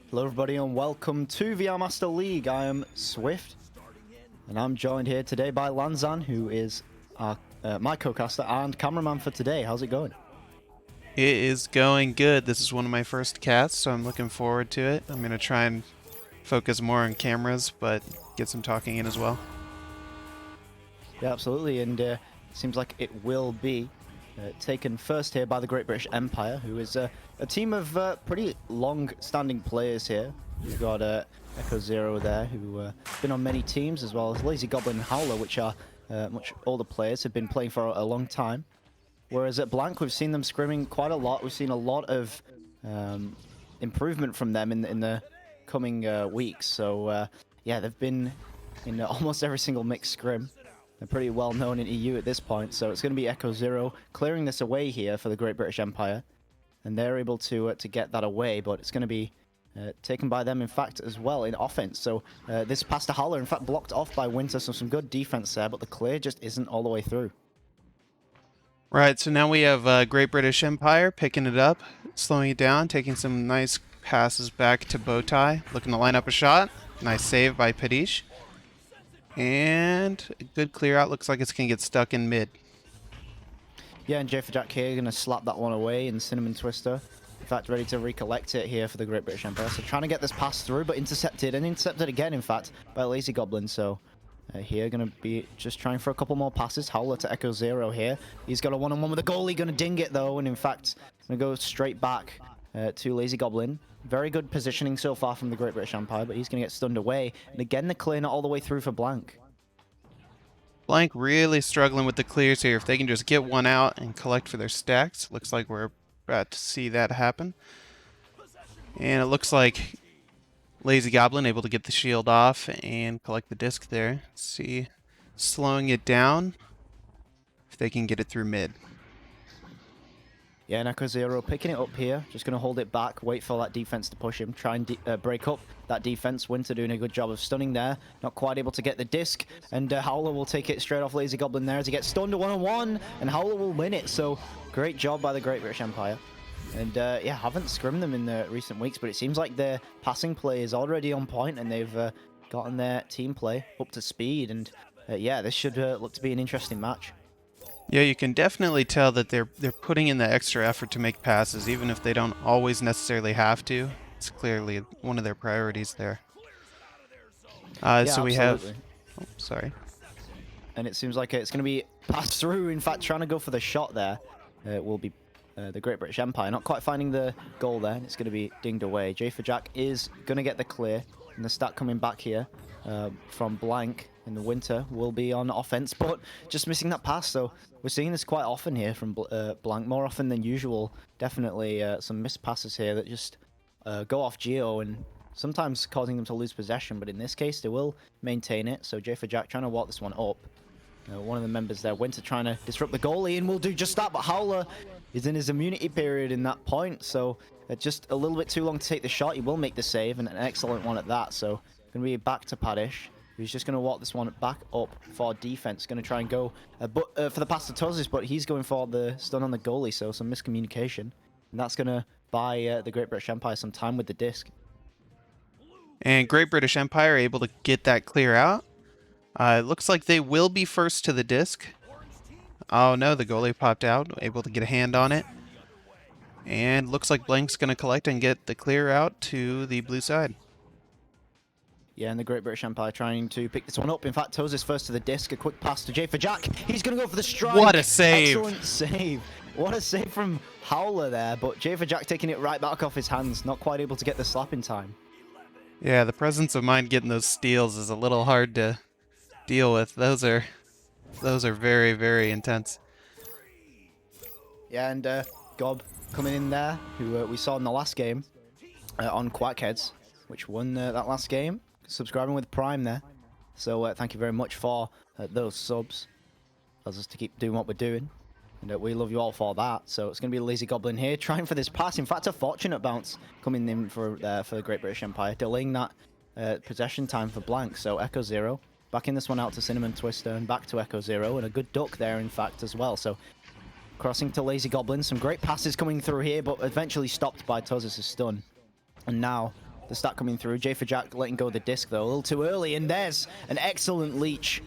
Hello everybody and welcome to VR Master League. I am Swift and I'm joined here today by Lanzan, who is my co-caster and cameraman for today. How's it going? It is going good. This is one of my first casts, so I'm looking forward to it. I'm going to try and focus more on cameras, but get some talking in as well. Yeah, absolutely, and it seems like it will be taken first here by the Great British Empire, who is a team of pretty long-standing players here. We've got Echo Zero there, who been on many teams, as well as Lazy Goblin and Howler, which are much older players, have been playing for a long time. Whereas at Blank, we've seen them scrimming quite a lot. We've seen a lot of improvement from them in the coming weeks. So yeah, they've been in almost every single mixed scrim. They're pretty well known in EU at this point, so it's going to be Echo Zero clearing this away here for the Great British Empire, and they're able to get that away, but it's going to be taken by them, in fact, as well in offense. So this pass to Howler, in fact, blocked off by Winter, so some good defense there, but the clear just isn't all the way through. Right, so now we have Great British Empire picking it up, slowing it down, taking some nice passes back to Bowtie, looking to line up a shot. Nice save by Padish. And a good clear out. Looks like it's going to get stuck in mid. Yeah, and J for Jack here going to slap that one away in Cinnamon Twister. In fact, ready to recollect it here for the Great British Empire. So trying to get this pass through, but intercepted, and intercepted again, in fact, by Lazy Goblin. So here going to be just trying for a couple more passes. Howler to Echo Zero here. He's got a one-on-one with the goalie, going to ding it though, and in fact, going to go straight back to Lazy Goblin. Very good positioning so far from the Great British Empire, but he's going to get stunned away. And again, the clear not all the way through for Blank. Blank really struggling with the clears here. If they can just get one out and collect for their stacks, looks like we're about to see that happen. And it looks like Lazy Goblin able to get the shield off and collect the disc there. Let's see, slowing it down if they can get it through mid. Yeah, and Echo Zero picking it up here. Just going to hold it back, wait for that defense to push him, try and break up that defense. Winter doing a good job of stunning there. Not quite able to get the disc. And Howler will take it straight off Lazy Goblin there as he gets stunned to one-on-one. And Howler will win it. So great job by the Great British Empire. And yeah, haven't scrimmed them in the recent weeks, but it seems like their passing play is already on point and they've gotten their team play up to speed. And yeah, this should look to be an interesting match. Yeah, you can definitely tell that they're putting in the extra effort to make passes, even if they don't always necessarily have to. It's clearly one of their priorities there. Yeah, so we have... Oh, sorry. And it seems like it's going to be passed through. In fact, trying to go for the shot there will be the Great British Empire. Not quite finding the goal there. It's going to be dinged away. J for Jack is going to get the clear. And the stat coming back here from Blank in the Winter will be on offense, but just missing that pass. So we're seeing this quite often here from Blank, more often than usual. Definitely some missed passes here that just go off Geo and sometimes causing them to lose possession, but in this case they will maintain it. So J for Jack trying to walk this one up. One of the members there, Winter, trying to disrupt the goalie, and will do just that, but Howler is in his immunity period in that point, so just a little bit too long to take the shot. He will make the save, and an excellent one at that. So going to be back to Padish. He's just going to walk this one back up for defense. Going to try and go for the pass to Tozis, but he's going for the stun on the goalie, so some miscommunication. And that's going to buy the Great British Empire some time with the disc. And Great British Empire able to get that clear out. It looks like they will be first to the disc. Oh no, the goalie popped out, able to get a hand on it. And looks like Blank's going to collect and get the clear out to the blue side. Yeah, and the Great British Empire trying to pick this one up. In fact, Tozis first to the disc. A quick pass to J for Jack. He's going to go for the strike. What a save. Excellent save. What a save from Howler there. But J for Jack taking it right back off his hands. Not quite able to get the slap in time. Yeah, the presence of mind getting those steals is a little hard to deal with. Those are very, very intense. Yeah, and Gob coming in there, who we saw in the last game on Quackheads, which won that last game. Subscribing with Prime there. So thank you very much for those subs. Allows us to keep doing what we're doing. And we love you all for that. So it's going to be Lazy Goblin here, trying for this pass. In fact, a fortunate bounce coming in for the Great British Empire, delaying that possession time for Blank. So Echo Zero, backing this one out to Cinnamon Twister, and back to Echo Zero, and a good duck there, in fact, as well. So crossing to Lazy Goblin, some great passes coming through here, but eventually stopped by Tozis' stun. And now the stack coming through. J for Jack letting go of the disc, though, a little too early. And there's an excellent leech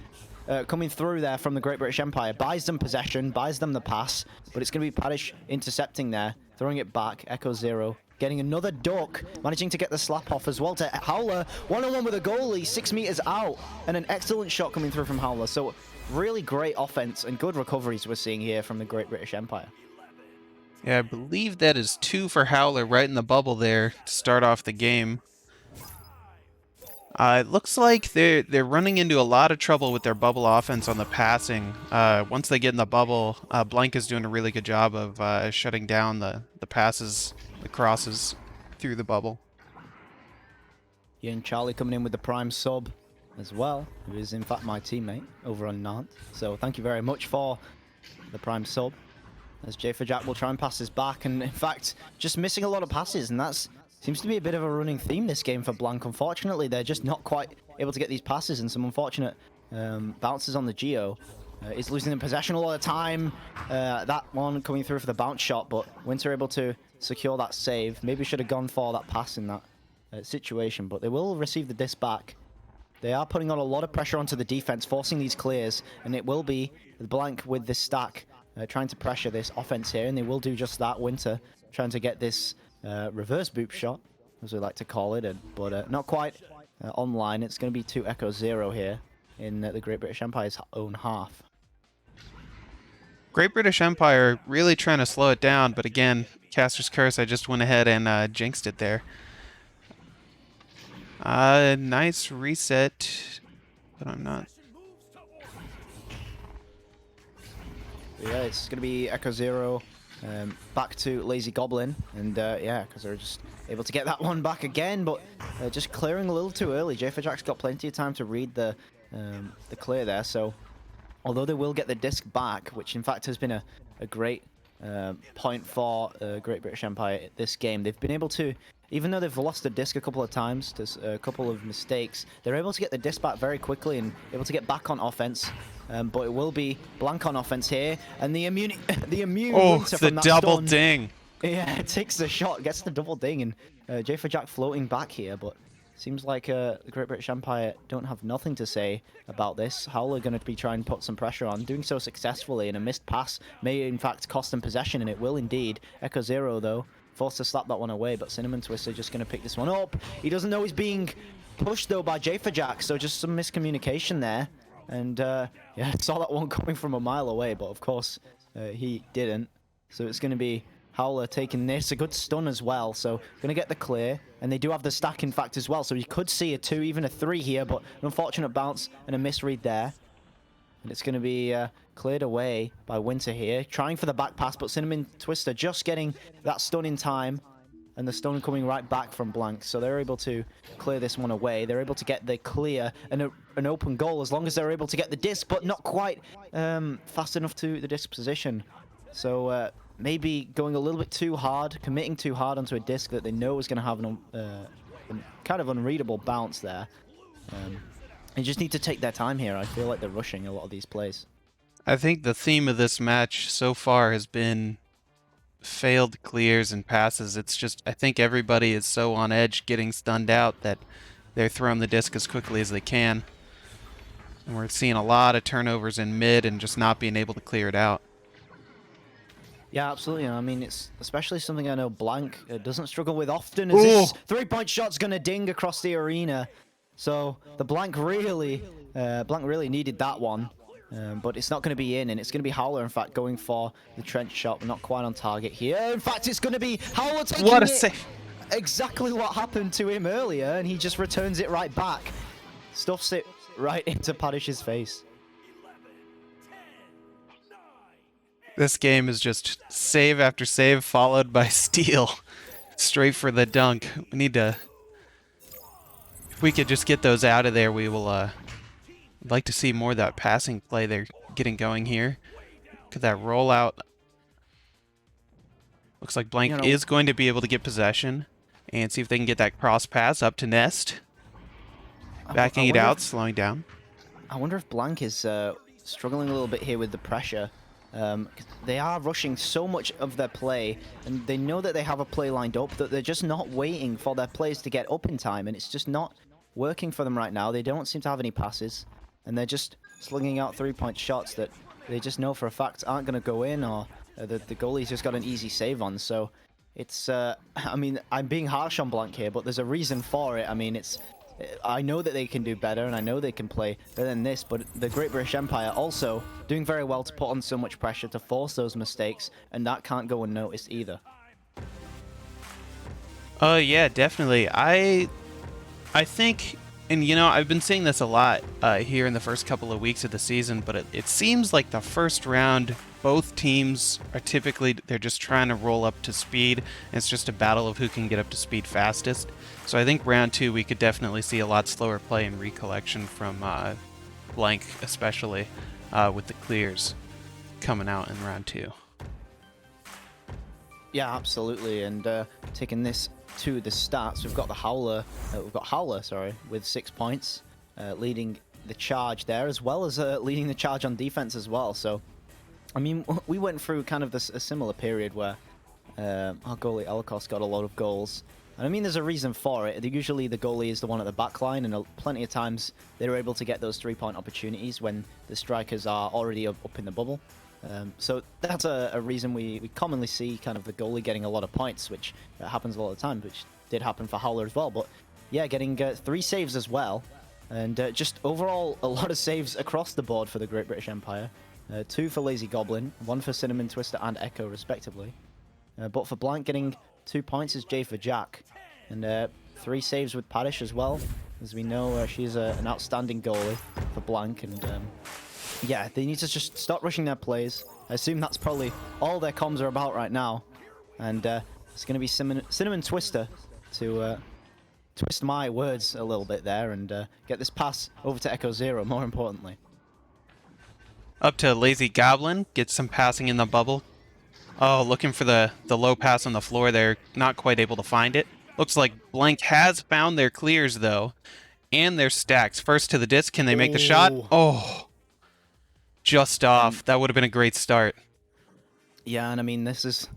coming through there from the Great British Empire. Buys them possession, buys them the pass, but it's going to be Paddish intercepting there, throwing it back. Echo Zero getting another duck, managing to get the slap off as well to Howler. One-on-one with a goalie, 6 meters out, and an excellent shot coming through from Howler. So really great offense and good recoveries we're seeing here from the Great British Empire. Yeah, I believe that is 2 for Howler right in the bubble there to start off the game. It looks like they're running into a lot of trouble with their bubble offense on the passing. Once they get in the bubble, Blank is doing a really good job of shutting down the passes, the crosses through the bubble. Yeah, and Charlie coming in with the prime sub as well, who is in fact my teammate over on Nant. So thank you very much for the prime sub. As J for Jack will try and pass this back, and in fact, just missing a lot of passes, and that seems to be a bit of a running theme this game for Blank. Unfortunately, they're just not quite able to get these passes, and some unfortunate bounces on the Geo. He's losing in possession all the time. That one coming through for the bounce shot, but Winter able to secure that save. Maybe should have gone for that pass in that situation, but they will receive the disc back. They are putting on a lot of pressure onto the defense, forcing these clears, and it will be Blank with this stack trying to pressure this offense here, and they will do just that. Winter trying to get this reverse boop shot, as we like to call it, but not quite online. It's going to be 2 Echo Zero here in the Great British Empire's own half. Great British Empire really trying to slow it down, but again, Caster's Curse, I just went ahead and jinxed it there. Nice reset, but I'm not. Yeah, it's going to be Echo Zero back to Lazy Goblin, and yeah, because they're just able to get that one back again, but just clearing a little too early. J for Jack's got plenty of time to read the clear there, so although they will get the disc back, which in fact has been a great point for Great British Empire this game, they've been able to, even though they've lost the disc a couple of times, there's a couple of mistakes, they're able to get the disc back very quickly and able to get back on offense. But it will be Blank on offense here, and the immune Winter from that double stun. ding. Yeah, it takes the shot, gets the double ding, and J for Jack floating back here, but seems like the Great British Empire don't have nothing to say about this. Howler going to be trying to put some pressure on, doing so successfully, and a missed pass may in fact cost them possession, and it will indeed. Echo Zero though, forced to slap that one away, but Cinnamon Twister just going to pick this one up. He doesn't know he's being pushed though by J for Jack, so just some miscommunication there. And yeah, saw that one coming from a mile away, but of course he didn't. So it's going to be Howler taking this, a good stun as well. So going to get the clear, and they do have the stack in fact as well. So you could see a 2, even a 3 here, but an unfortunate bounce and a misread there. And it's going to be cleared away by Winter here, trying for the back pass, but Cinnamon Twister just getting that stun in time. And the stun coming right back from Blank, so they're able to clear this one away. They're able to get the clear and an open goal as long as they're able to get the disc, but not quite fast enough to the disc position. So maybe going a little bit too hard, committing too hard onto a disc that they know is going to have an kind of unreadable bounce there. They just need to take their time here. I feel like they're rushing a lot of these plays. I think the theme of this match so far has been failed clears and passes. It's just, I think everybody is so on edge getting stunned out that they're throwing the disc as quickly as they can. And we're seeing a lot of turnovers in mid and just not being able to clear it out. Yeah, absolutely. I mean, it's especially something I know Blank doesn't struggle with often. As this 3-point shot's going to ding across the arena. So the Blank really needed that one. But it's not going to be in, and it's going to be Howler, in fact, going for the trench shot, but not quite on target here. In fact, it's going to be Howler taking what a save! Exactly what happened to him earlier, and he just returns it right back. Stuffs it right into Paddish's face. This game is just save after save, followed by steal. Straight for the dunk. We need to... If we could just get those out of there, we will... I'd like to see more of that passing play they're getting going here. Look at that rollout. Looks like Blank is going to be able to get possession and see if they can get that cross pass up to Nest. Backing it out, slowing down. I wonder if Blank is struggling a little bit here with the pressure. They are rushing so much of their play, and they know that they have a play lined up, that they're just not waiting for their plays to get up in time, and it's just not working for them right now. They don't seem to have any passes, and they're just slinging out three-point shots that they just know for a fact aren't going to go in, or the goalie's just got an easy save on. So it's, I mean, I'm being harsh on Blank here, but there's a reason for it. I mean, I know that they can do better, and I know they can play better than this, but the Great British Empire also doing very well to put on so much pressure to force those mistakes, and that can't go unnoticed either. Yeah, definitely. I think, and you know, I've been seeing this a lot here in the first couple of weeks of the season, but it seems like the first round, both teams are typically, they're just trying to roll up to speed, and it's just a battle of who can get up to speed fastest. So I think round 2 we could definitely see a lot slower play and recollection from Blank, especially with the clears coming out in round 2. Yeah, absolutely. And taking this to the stats, we've got Howler, sorry, with 6 points, leading the charge there, as well as leading the charge on defense as well. So, I mean, we went through kind of a similar period where our goalie Elkos got a lot of goals. And I mean, there's a reason for it. Usually the goalie is the one at the back line, and plenty of times they're able to get those three-point opportunities when the strikers are already up in the bubble. So that's a reason we commonly see kind of the goalie getting a lot of points, which happens a lot of the time, which did happen for Howler as well. But yeah, getting 3 saves as well, and just overall a lot of saves across the board for the Great British Empire. 2 for Lazy Goblin, 1 for Cinnamon Twister and Echo respectively. But for Blank, getting 2 points is J for Jack, and 3 saves with Padish as well. As we know, she's an outstanding goalie for Blank, and yeah, they need to just stop rushing their plays. I assume that's probably all their comms are about right now. And it's going to be Cinnamon Twister to twist my words a little bit there and get this pass over to Echo Zero, more importantly. Up to Lazy Goblin, gets some passing in the bubble. Oh, looking for the low pass on the floor there, not quite able to find it. Looks like Blank has found their clears, though, and their stacks. First to the disc, can they make the shot? Oh! Just off. That would have been a great start. Yeah, and I mean, this is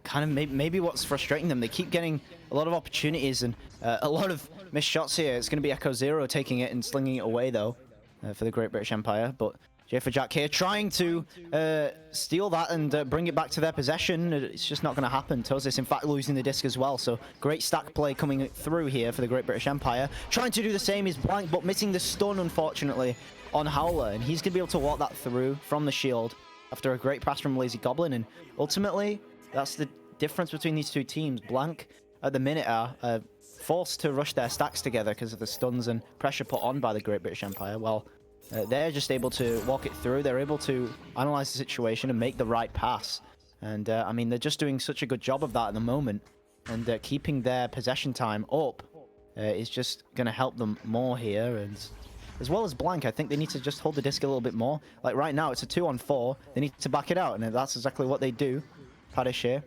kind of maybe what's frustrating them. They keep getting a lot of opportunities and a lot of missed shots here. It's going to be Echo Zero taking it and slinging it away, though, for the Great British Empire. But J for Jack here trying to steal that and bring it back to their possession. It's just not going to happen. Tozis, in fact, losing the disc as well. So great stack play coming through here for the Great British Empire. Trying to do the same is Blank, but missing the stun, unfortunately, on Howler. And he's going to be able to walk that through from the shield after a great pass from Lazy Goblin. And ultimately, that's the difference between these two teams. Blank, at the minute, are forced to rush their stacks together because of the stuns and pressure put on by the Great British Empire. Well, they're just able to walk it through. They're able to analyze the situation and make the right pass. And, I mean, they're just doing such a good job of that at the moment. And keeping their possession time up is just going to help them more here. And as well as Blank, I think they need to just hold the disc a little bit more. Like right now, it's a 2-on-4. They need to back it out, and that's exactly what they do. Padish here,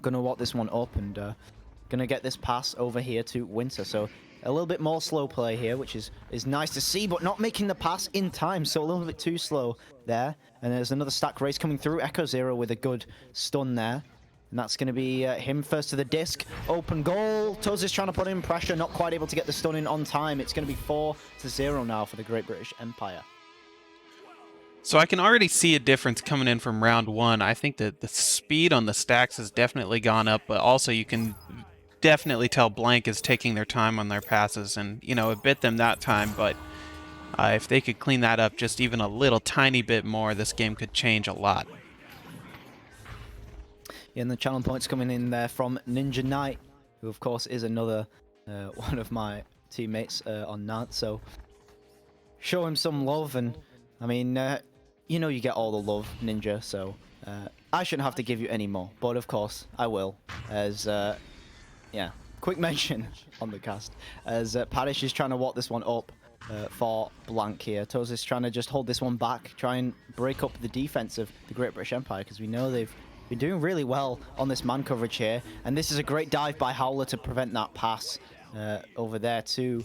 going to walk this one up and going to get this pass over here to Winter. So a little bit more slow play here, which is nice to see, but not making the pass in time. So a little bit too slow there. And there's another stack race coming through. Echo Zero with a good stun there. And that's going to be him first to the disc. Open goal. Toz is trying to put in pressure, not quite able to get the stun in on time. It's going to be 4-0 now for the Great British Empire. So I can already see a difference coming in from round 1. I think that the speed on the stacks has definitely gone up, but also you can definitely tell Blank is taking their time on their passes, and, you know, it bit them that time, but if they could clean that up just even a little tiny bit more, this game could change a lot. And the channel points coming in there from Ninja Knight, who of course is another one of my teammates on Nant. So show him some love, and I mean, you know, you get all the love, Ninja. So I shouldn't have to give you any more, but of course I will. As yeah, quick mention on the cast as Padish is trying to walk this one up for Blank here. Toz is trying to just hold this one back, try and break up the defense of the Great British Empire, because we know they've been doing really well on this man coverage here, and this is a great dive by Howler to prevent that pass over there to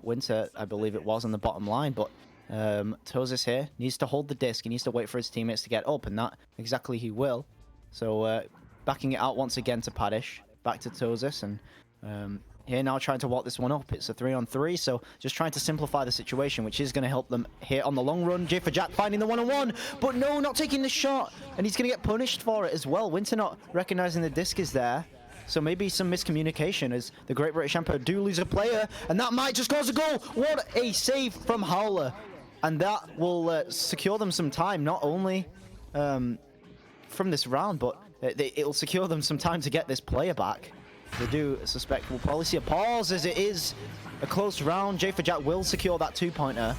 Winter, I believe it was, on the bottom line. But Tosis here needs to hold the disc. He needs to wait for his teammates to get up, and that exactly he will. So backing it out once again to Paddish. Back to Tosis, and here now trying to walk this one up. It's a 3-on-3, so just trying to simplify the situation, which is going to help them here on the long run. J for Jack finding the one-on-one, but no, not taking the shot, and he's going to get punished for it as well. Winter not recognizing the disc is there, so maybe some miscommunication as the Great British Empire do lose a player, and that might just cause a goal. What a save from Howler, and that will secure them some time, not only from this round, but it'll secure them some time to get this player back. They do suspect we'll probably see a pause as it is a close round. J for Jack will secure that 2-pointer,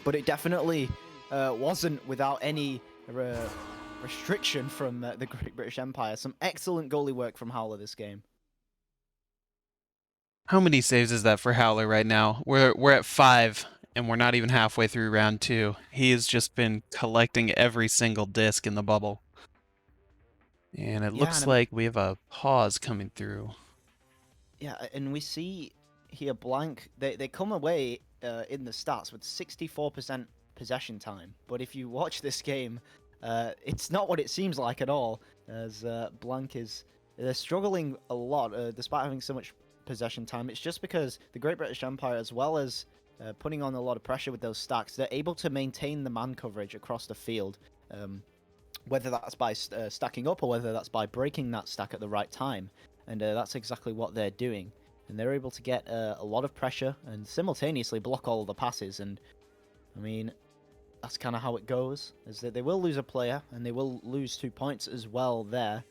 but it definitely wasn't without any restriction from the Great British Empire. Some excellent goalie work from Howler this game. How many saves is that for Howler right now? We're at 5, and we're not even halfway through round 2. He has just been collecting every single disc in the bubble. And it looks like we have a pause coming through. Yeah, and we see here Blank, they come away in the stats with 64% possession time. But if you watch this game, it's not what it seems like at all, as Blank they're struggling a lot despite having so much possession time. It's just because the Great British Empire, as well as putting on a lot of pressure with those stacks, they're able to maintain the man coverage across the field. Whether that's by stacking up or whether that's by breaking that stack at the right time. And that's exactly what they're doing. And they're able to get a lot of pressure and simultaneously block all of the passes. And, I mean, that's kind of how it goes, is that they will lose a player and they will lose 2 points as well there.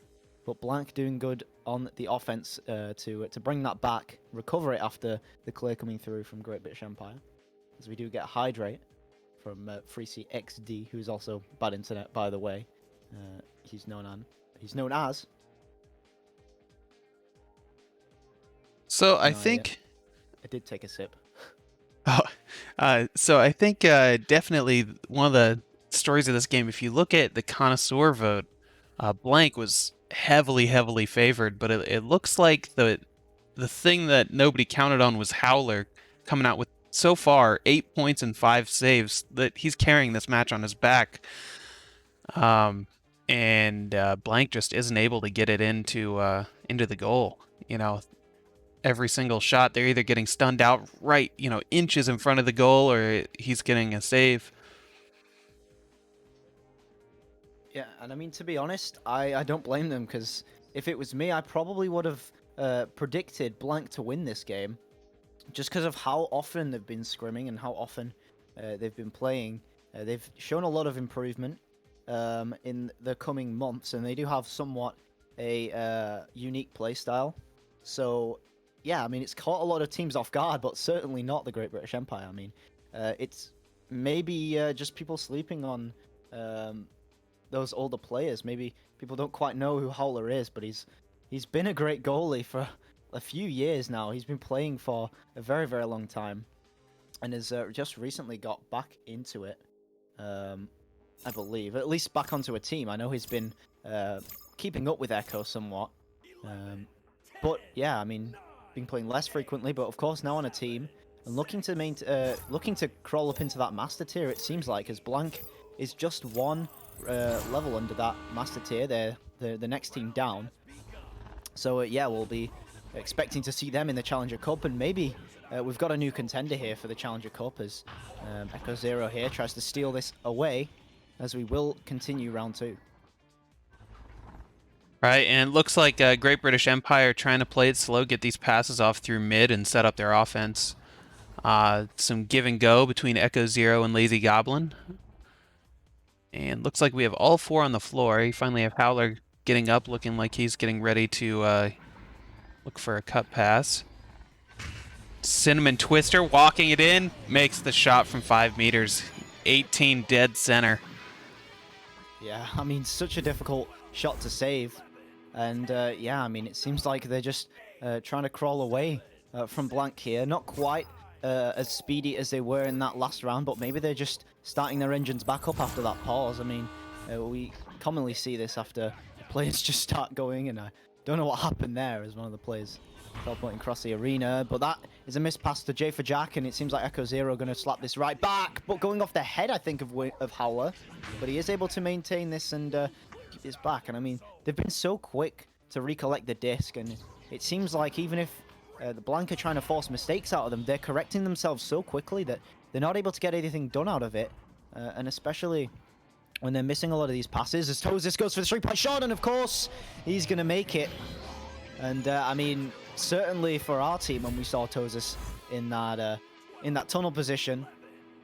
But Blank doing good on the offense to bring that back, recover it after the clear coming through from Great British Empire. As we do get Hydrate from 3CXD, who's also bad internet, by the way. He's known as. So I think I did take a sip. So I think definitely one of the stories of this game, if you look at the connoisseur vote, Blank was heavily favored, but it looks like the thing that nobody counted on was Howler coming out with so far 8 points and 5 saves, that he's carrying this match on his back. And Blank just isn't able to get it into the goal. You know, every single shot, they're either getting stunned out right, inches in front of the goal, or he's getting a save. Yeah, and I mean, to be honest, I don't blame them, because if it was me, I probably would have predicted Blank to win this game, just because of how often they've been scrimming and how often they've been playing. They've shown a lot of improvement in the coming months, and they do have somewhat a unique playstyle. So, yeah, I mean, it's caught a lot of teams off guard, but certainly not the Great British Empire. I mean, it's maybe just people sleeping on those older players. Maybe people don't quite know who Howler is, but he's been a great goalie for a few years now. He's been playing for a very long time, and has just recently got back into it. I believe, at least back onto a team. I know he's been keeping up with Echo somewhat, but yeah, I mean, been playing less frequently, but of course now on a team and looking to crawl up into that master tier. It seems like, as Blank is just one level under that master tier. They're the next team down. So yeah, we'll be expecting to see them in the Challenger Cup, and maybe we've got a new contender here for the Challenger Cup, as Echo Zero here tries to steal this away, as we will continue round 2. Right, and it looks like Great British Empire trying to play it slow, get these passes off through mid and set up their offense. Some give and go between Echo Zero and Lazy Goblin. And looks like we have all 4 on the floor. You finally have Howler getting up, looking like he's getting ready to look for a cut pass. Cinnamon Twister walking it in, makes the shot from 5 meters. 18 dead center. Yeah, I mean, such a difficult shot to save. And yeah, I mean, it seems like they're just trying to crawl away from Blank here. Not quite as speedy as they were in that last round, but maybe they're just starting their engines back up after that pause. I mean, we commonly see this after the players just start going, and I don't know what happened there as one of the players teleporting across the arena, but that is a missed pass to J for Jack, and it seems like Echo Zero going to slap this right back, but going off the head, I think, of Howler, but he is able to maintain this and keep this back, and I mean, they've been so quick to recollect the disc, and it seems like even if the Blank are trying to force mistakes out of them, they're correcting themselves so quickly that they're not able to get anything done out of it, and especially when they're missing a lot of these passes, as Tosis goes for the 3-point shot, and of course, he's going to make it. And I mean, certainly for our team, when we saw Tosis in that tunnel position,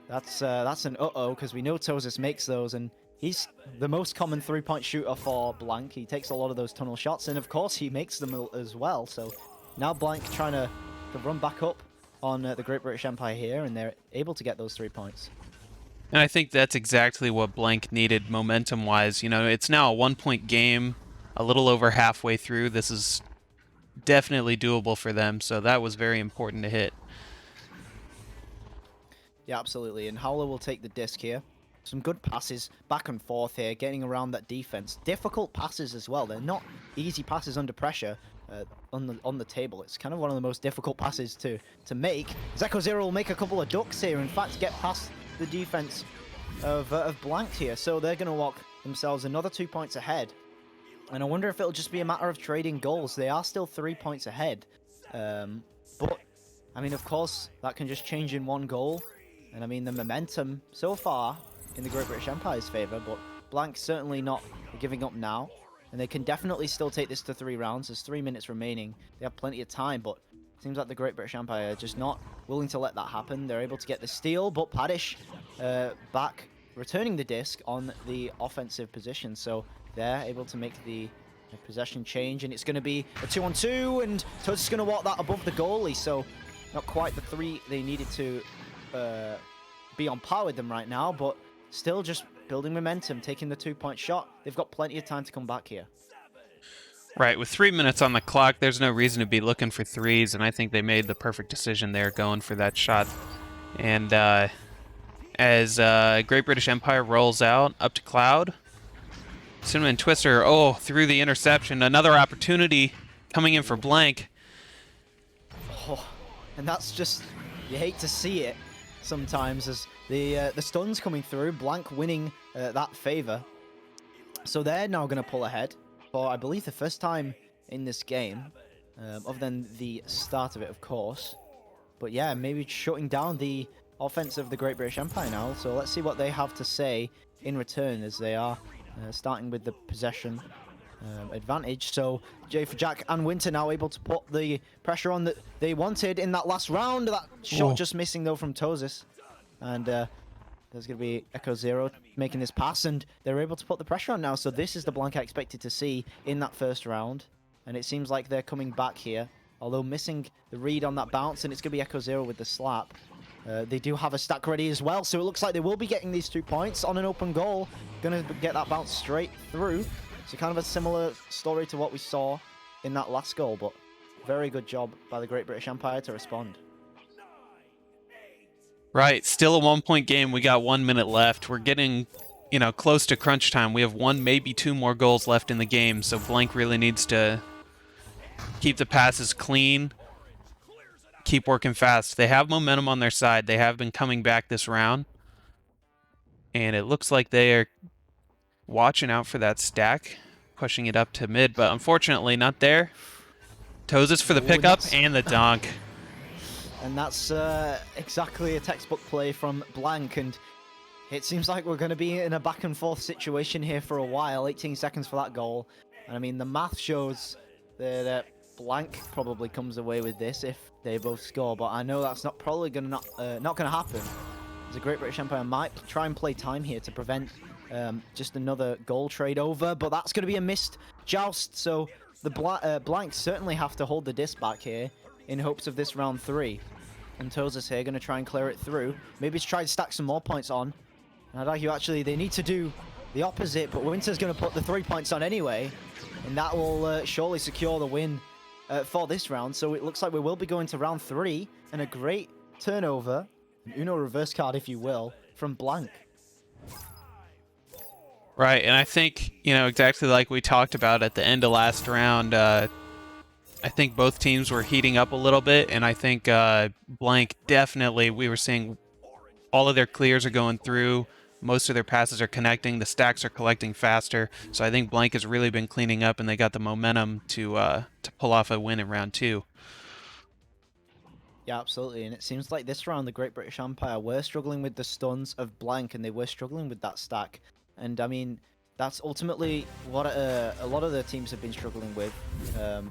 that's an uh-oh, because we know Tosis makes those, and he's the most common 3-point shooter for Blank. He takes a lot of those tunnel shots, and of course, he makes them as well. So now Blank trying to run back up on the Great British Empire here, and they're able to get those 3 points. And I think that's exactly what Blank needed momentum-wise. You know, it's now a 1-point game, a little over halfway through. This is definitely doable for them, so that was very important to hit. Yeah, absolutely. And Howler will take the disc here. Some good passes back and forth here, getting around that defense. Difficult passes as well. They're not easy passes under pressure on the table. It's kind of one of the most difficult passes to make. Echo Zero will make a couple of ducks here. In fact, get past the defense of Blank here. So they're going to walk themselves another 2 points ahead. And I wonder if it'll just be a matter of trading goals. They are still 3 points ahead. But, I mean, of course, that can just change in one goal. And, I mean, the momentum so far in the Great British Empire's favour, but Blank certainly not giving up now. And they can definitely still take this to 3 rounds. There's 3 minutes remaining. They have plenty of time, but it seems like the Great British Empire are just not willing to let that happen. They're able to get the steal, but Paddish back, returning the disc on the offensive position. So they're able to make the possession change, and it's going to be a 2-on-2, and Toad's is going to walk that above the goalie, so not quite the 3 they needed to be on par with them right now, but still just building momentum, taking the 2-point shot. They've got plenty of time to come back here. Right, with 3 minutes on the clock, there's no reason to be looking for threes, and I think they made the perfect decision there going for that shot. And as Great British Empire rolls out up to Cloud, Cinnamon Twister, oh, through the interception. Another opportunity coming in for Blank. Oh, and that's just, you hate to see it sometimes as the stuns coming through, Blank winning that favor. So they're now going to pull ahead for, I believe, the first time in this game, other than the start of it, of course. But yeah, maybe shutting down the offense of the Great British Empire now. So let's see what they have to say in return, as they are starting with the possession advantage. So J for Jack and Winter now able to put the pressure on that they wanted in that last round. That shot just missing though from Tosis. And there's going to be Echo Zero making this pass, and they're able to put the pressure on now. So this is the Blank I expected to see in that first round. And it seems like they're coming back here, although missing the read on that bounce, and it's going to be Echo Zero with the slap. They do have a stack ready as well, so it looks like they will be getting these 2 points on an open goal. Going to get that bounce straight through. So kind of a similar story to what we saw in that last goal, but very good job by the Great British Empire to respond. Right, still a 1-point game. We got 1 minute left. We're getting, you know, close to crunch time. We have 1, maybe 2 more goals left in the game, so Blank really needs to keep the passes clean, keep working fast. They have momentum on their side. They have been coming back this round, and it looks like they are watching out for that stack, pushing it up to mid, but unfortunately not there. Tosis for the pickup and the dunk. And that's exactly a textbook play from Blank, and it seems like we're going to be in a back and forth situation here for a while. 18 seconds for that goal, and I mean the math shows that Blank probably comes away with this if they both score, but I know that's not probably going to not going to happen. The Great British Empire might try and play time here to prevent just another goal trade over, but that's going to be a missed joust, so the Blanks certainly have to hold the disc back here in hopes of this round 3. And Tosis here going to try and clear it through. Maybe to try and stack some more points on. And I'd argue actually they need to do the opposite, but Winter's going to put the 3 points on anyway, and that will surely secure the win for this round. So it looks like we will be going to round 3, and a great turnover, an Uno reverse card if you will, from Blank. Right, and I think, you know, exactly like we talked about at the end of last round, I think both teams were heating up a little bit, and I think Blank definitely, we were seeing all of their clears are going through, most of their passes are connecting, the stacks are collecting faster, so I think Blank has really been cleaning up, and they got the momentum to pull off a win in round 2. Yeah, absolutely. And it seems like this round, the Great British Empire were struggling with the stuns of Blank, and they were struggling with that stack. And I mean, that's ultimately what a lot of the teams have been struggling with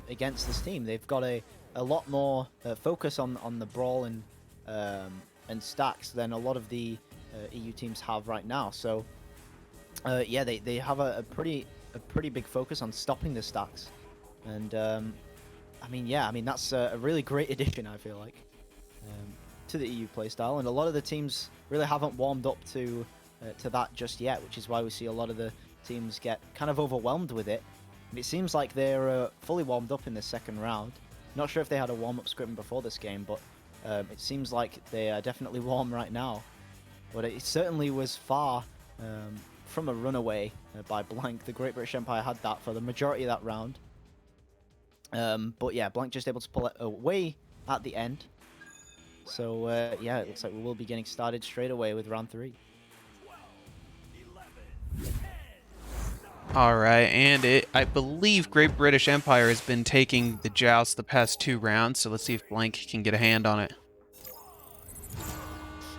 against this team. They've got a lot more focus on the brawl and stacks than a lot of the EU teams have right now. So yeah, they have a pretty big focus on stopping the stacks. And I mean, yeah, I mean that's a really great addition, I feel like, to the EU playstyle, and a lot of the teams really haven't warmed up to that just yet, which is why we see a lot of the teams get kind of overwhelmed with it. And it seems like they're fully warmed up in the second round. Not sure if they had a warm-up script before this game, but it seems like they are definitely warm right now. But it certainly was far from a runaway by Blank. The Great British Empire had that for the majority of that round. But yeah, Blank just able to pull it away at the end. So yeah, it looks like we will be getting started straight away with round 3. All right, and I believe Great British Empire has been taking the joust the past 2 rounds, so let's see if Blank can get a hand on it.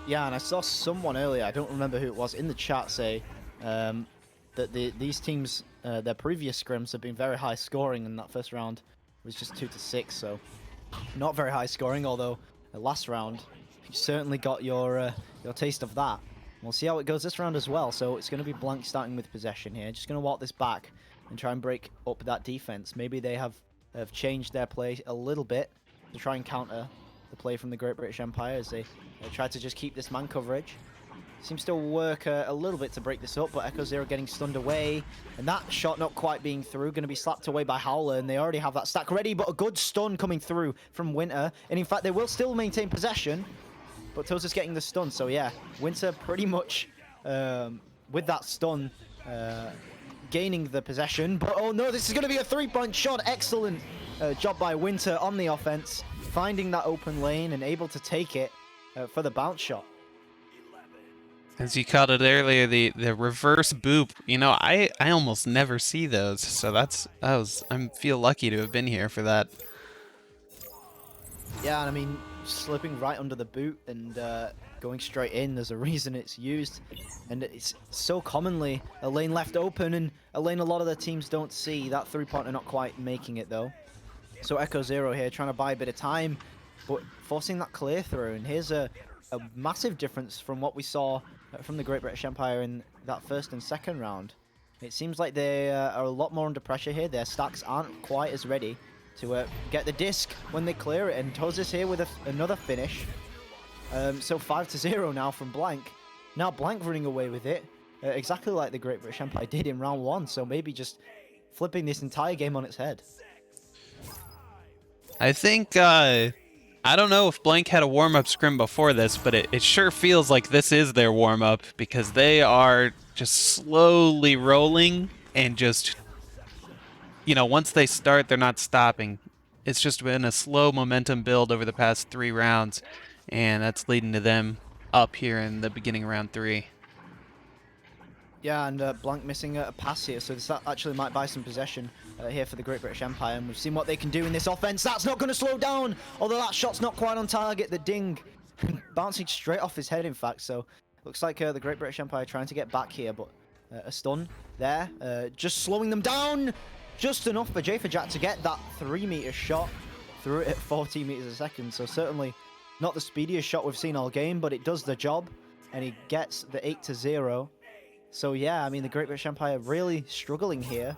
Yeah, and I saw someone earlier, I don't remember who it was, in the chat say that these teams, their previous scrims have been very high scoring, and that first round was just 2-6, so not very high scoring, although the last round, you certainly got your taste of that. We'll see how it goes this round as well. So it's going to be Blank starting with possession here. Just going to walk this back and try and break up that defense. Maybe they have changed their play a little bit to try and counter the play from the Great British Empire as they try to just keep this man coverage. Seems to work a little bit to break this up, but Echo Zero getting stunned away. And that shot not quite being through, going to be slapped away by Howler, and they already have that stack ready, but a good stun coming through from Winter. And in fact, they will still maintain possession, but Toza's getting the stun. So yeah, Winter pretty much with that stun gaining the possession. But oh no, this is going to be a 3-point shot. Excellent job by Winter on the offense, finding that open lane and able to take it for the bounce shot. As you called it earlier, the reverse boop. You know, I almost never see those, so I feel lucky to have been here for that. Yeah, and I mean, slipping right under the boot and going straight in. There's a reason it's used, and it's so commonly a lane left open, and a lane a lot of the teams don't see. That 3-pointer not quite making it though. So Echo Zero here trying to buy a bit of time, but forcing that clear through. And here's a massive difference from what we saw from the Great British Empire in that first and second round. It seems like they are a lot more under pressure here. Their stacks aren't quite as ready to get the disc when they clear it. And Toza's here with another finish. So 5-0 now from Blank. Now Blank running away with it, exactly like the Great British Empire did in round 1. So maybe just flipping this entire game on its head. I think, I don't know if Blank had a warm-up scrim before this, but it sure feels like this is their warm-up, because they are just slowly rolling and just, you know, once they start, they're not stopping. It's just been a slow momentum build over the past 3 rounds, and that's leading to them up here in the beginning of round 3. Yeah, and Blank missing a pass here, so this actually might buy some possession here for the Great British Empire, and we've seen what they can do in this offense. That's not going to slow down, although that shot's not quite on target. The ding bouncing straight off his head, in fact, so looks like the Great British Empire trying to get back here, but a stun there, just slowing them down just enough for Jack to get that 3-meter shot through it at 14 meters a second. So certainly not the speediest shot we've seen all game, but it does the job, and he gets the 8-0. So yeah, I mean, the Great British Empire really struggling here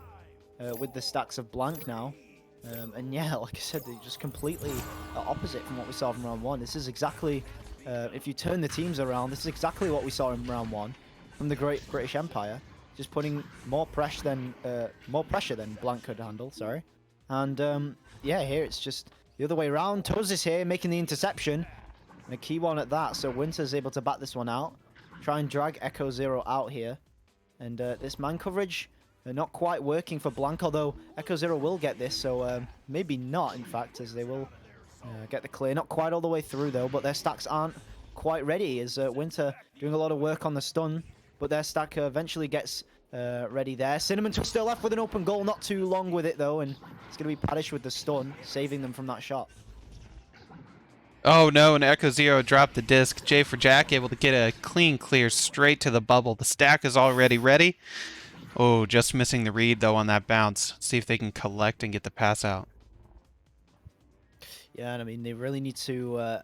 with the stacks of Blank now. And yeah, like I said, they're just completely opposite from what we saw from round 1. This is exactly, if you turn the teams around, this is exactly what we saw in round 1 from the Great British Empire. Just putting more pressure than Blank could handle, sorry. And yeah, here it's just the other way around. Toza's here making the interception, and a key one at that. So Winter's able to bat this one out. Try and drag Echo Zero out here. And this man coverage They're not quite working for Blank, although Echo Zero will get this, so maybe not, in fact, as they will get the clear. Not quite all the way through, though, but their stacks aren't quite ready, as Winter doing a lot of work on the stun, but their stack eventually gets ready there. Cinnamon Twist still left with an open goal, not too long with it, though, and it's going to be Paddish with the stun, saving them from that shot. Oh no, and Echo Zero dropped the disc. J for Jack able to get a clean clear straight to the bubble. The stack is already ready. Oh, just missing the read, though, on that bounce. Let's see if they can collect and get the pass out. Yeah, and I mean, they really need to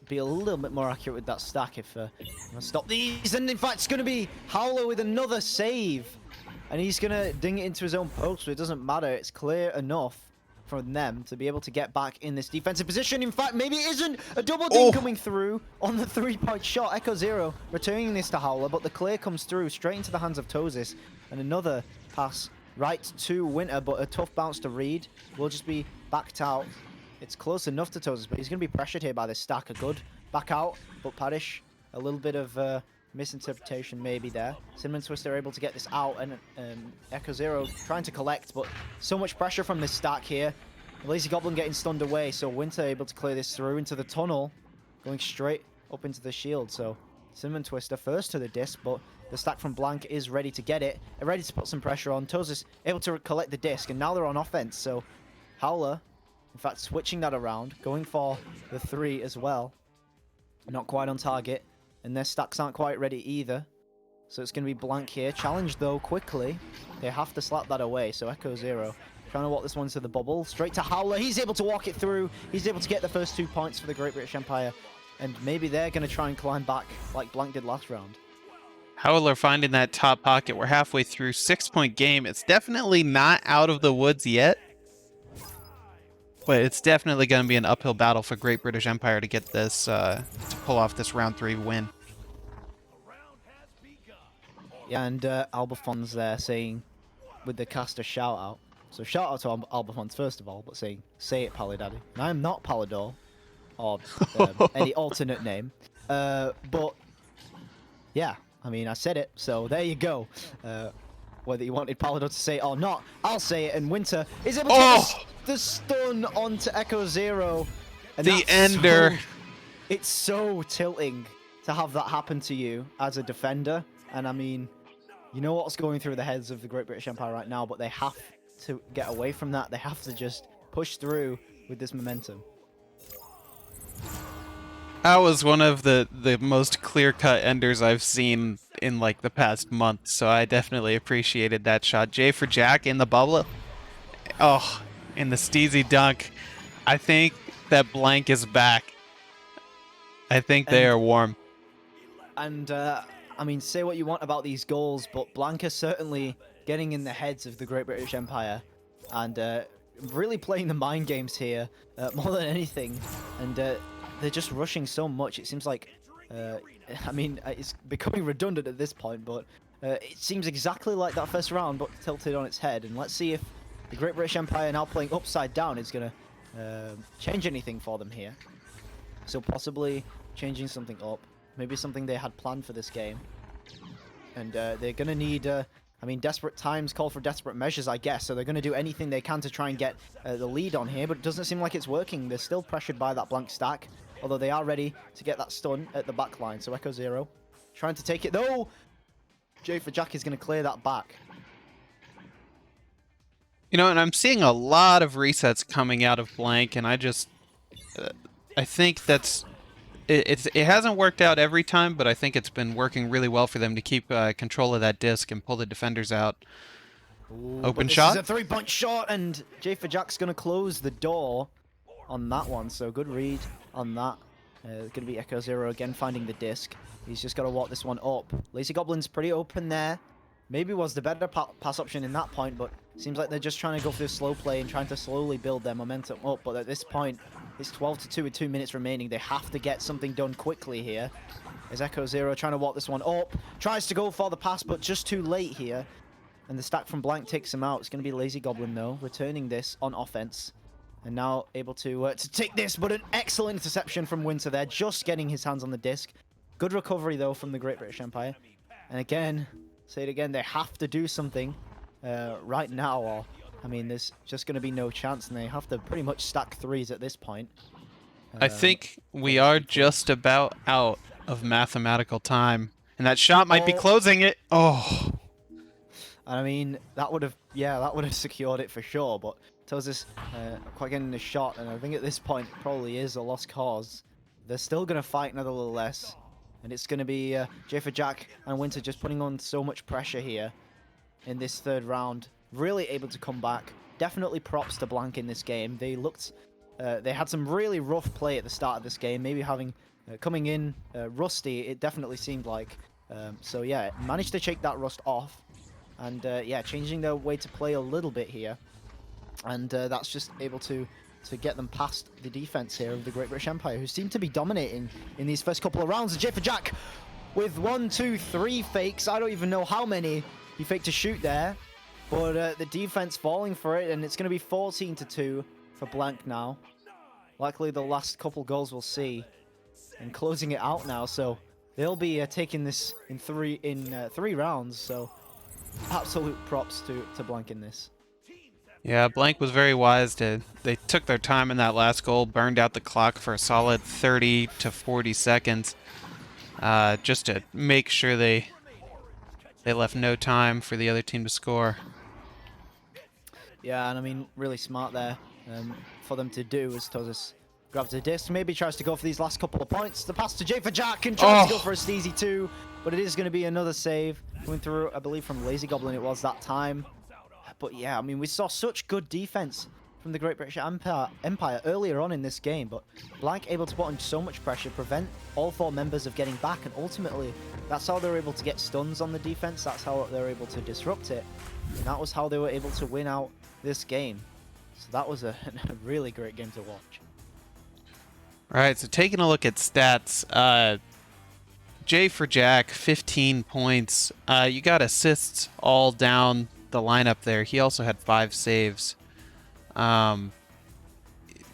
be a little bit more accurate with that stack if you want to stop these. And in fact, it's going to be Howler with another save. And he's going to ding it into his own post, so it doesn't matter. It's clear enough from them to be able to get back in this defensive position. In fact, maybe it isn't. A double ding coming through on the 3-point shot. Echo Zero returning this to Howler, but the clear comes through straight into the hands of Tosis. And another pass right to Winter, but a tough bounce to read. Will just be backed out. It's close enough to Tosis, but he's going to be pressured here by this stack. A good back out, but Paddish, a little bit of misinterpretation maybe there. Cinnamon Twist are able to get this out, and Echo Zero trying to collect, but so much pressure from this stack here. Lazy Goblin getting stunned away, so Winter able to clear this through into the tunnel, going straight up into the shield. So Cinnamon Twister first to the disc, but the stack from Blank is ready to get it, and ready to put some pressure on. Tosis able to collect the disc, and now they're on offense, so Howler, in fact, switching that around, going for the 3 as well. Not quite on target, and their stacks aren't quite ready either. So it's going to be Blank here. Challenged, though, quickly. They have to slap that away, so Echo Zero trying to walk this one to the bubble. Straight to Howler. He's able to walk it through. He's able to get the first 2 points for the Great British Empire. And maybe they're going to try and climb back like Blank did last round. Howler finding that top pocket. We're halfway through. 6-point game. It's definitely not out of the woods yet. But it's definitely going to be an uphill battle for Great British Empire to get this, to pull off this round 3 win. Yeah, and Albafon's there saying, with the caster shout out. So shout out to Albafons first of all, but saying, say it, Palidaddy. And I am not Palidor, or any alternate name. But, yeah, I mean, I said it, so there you go. Whether you wanted Palidor to say it or not, I'll say it, and Winter is able to get the stun onto Echo Zero. And the ender. It's so tilting to have that happen to you as a defender. And I mean, you know what's going through the heads of the Great British Empire right now, but they have to get away from that. They have to just push through with this momentum. That was one of the most clear-cut enders I've seen in like the past month, so I definitely appreciated that shot. J for Jack in the bubble. Oh, in the steezy dunk. I think that Blank is back. I think they are warm. And, I mean, say what you want about these goals, but Blanca certainly getting in the heads of the Great British Empire and really playing the mind games here more than anything. And they're just rushing so much. It seems like, I mean, it's becoming redundant at this point, but it seems exactly like that first round, but tilted on its head. And let's see if the Great British Empire now playing upside down is going to change anything for them here. So possibly changing something up. Maybe something they had planned for this game. And they're going to need, I mean, desperate times call for desperate measures, I guess. So they're going to do anything they can to try and get the lead on here. But it doesn't seem like it's working. They're still pressured by that Blank stack. Although they are ready to get that stun at the back line. So Echo Zero trying to take it. No! J for Jack is going to clear that back. You know, and I'm seeing a lot of resets coming out of Blank, and I just... I think that's... It hasn't worked out every time, but I think it's been working really well for them to keep control of that disc and pull the defenders out. Ooh, Open shot. This is a 3-point shot, and J for Jack's going to close the door on that one. So good read on that. Going to be Echo Zero again finding the disc. He's just got to walk this one up. Lazy Goblin's pretty open there. Maybe was the better pass option in that point, but seems like they're just trying to go through slow play and trying to slowly build their momentum up. But at this point, it's 12-2 with 2 minutes remaining. They have to get something done quickly here. As Echo Zero trying to walk this one up. Tries to go for the pass, but just too late here. And the stack from Blank takes him out. It's going to be Lazy Goblin, though, returning this on offense. And now able to take this, but an excellent interception from Winter there. Just getting his hands on the disc. Good recovery, though, from the Great British Empire. And again, say it again, they have to do something right now, or I mean, there's just going to be no chance, and they have to pretty much stack threes at this point. I think we for this are to be close. just about out of mathematical time. And that shot might be Oh, closing it. Oh. I mean, that would have, yeah, that would have secured it for sure, but Tosis quite getting the shot, and I think at this point it probably is a lost cause. They're still going to fight nevertheless, and it's going to be J for Jack and Winter just putting on so much pressure here in this third round, really able to come back. Definitely props to Blank in this game. They looked, they had some really rough play at the start of this game, maybe having, coming in rusty, it definitely seemed like. So yeah, managed to shake that rust off. And yeah, changing their way to play a little bit here. And that's just able to get them past the defense here of the Great British Empire, who seem to be dominating in these first couple of rounds. J for Jack with 1, 2, 3 fakes. I don't even know how many he faked to shoot there. But the defense falling for it, and it's going to be 14-2 for Blank now. Likely the last couple goals we'll see. And closing it out now, so they'll be taking this in three rounds, so absolute props to Blank in this. Yeah, Blank was very wise. They took their time in that last goal, burned out the clock for a solid 30 to 40 seconds, just to make sure they left no time for the other team to score. Yeah, and I mean, really smart there for them to do as Tosis grabs a disc, maybe tries to go for these last couple of points. The pass to J for Jack and tries to go for a Steezy 2, but it is going to be another save going through, I believe, from Lazy Goblin it was that time. But yeah, I mean, we saw such good defense from the Great British Empire earlier on in this game, but Blank able to put on so much pressure, prevent all 4 members of getting back, and ultimately, that's how they were able to get stuns on the defense, that's how they were able to disrupt it, and that was how they were able to win out this game. So that was a really great game to watch. All right, so taking a look at stats, J for Jack, 15 points. You got assists all down the lineup there. He also had 5 saves. You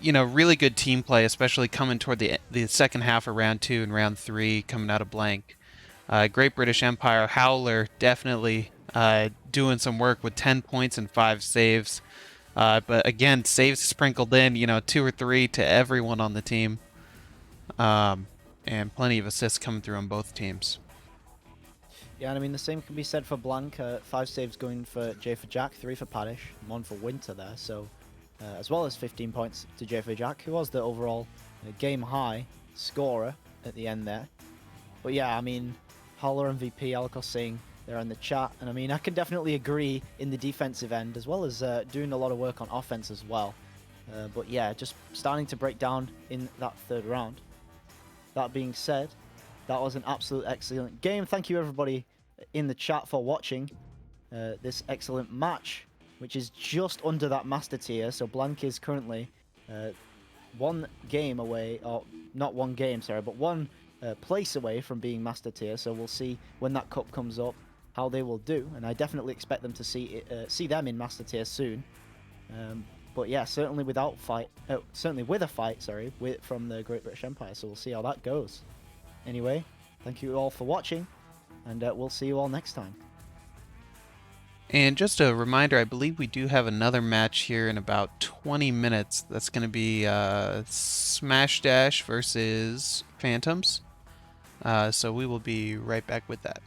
know, really good team play, especially coming toward the second half of round 2 and round 3, coming out of Blank. Great British Empire, Howler, definitely doing some work with 10 points and 5 saves. But again, saves sprinkled in, you know, 2 or 3 to everyone on the team. And plenty of assists coming through on both teams. Yeah, and I mean, the same can be said for Blank. 5 saves going for J for Jack, 3 for Paddish, 1 for Winter there. So, as well as 15 points to J for Jack, who was the overall game high scorer at the end there. But yeah, I mean, Howler MVP, Alakos Singh, they're in the chat. And I mean, I can definitely agree in the defensive end, as well as doing a lot of work on offense as well. But yeah, just starting to break down in that third round. That being said, that was an absolute excellent game. Thank you everybody in the chat for watching this excellent match, which is just under that master tier. So Blank is currently 1 game away, or not 1 game, sorry, but 1 place away from being master tier. So we'll see when that cup comes up how they will do, and I definitely expect them to see them in master tier soon. But yeah, certainly with a fight, sorry, from the Great British Empire. So we'll see how that goes. Anyway, thank you all for watching, and we'll see you all next time. And just a reminder, I believe we do have another match here in about 20 minutes. That's going to be Smash Dash versus Phantoms. So we will be right back with that.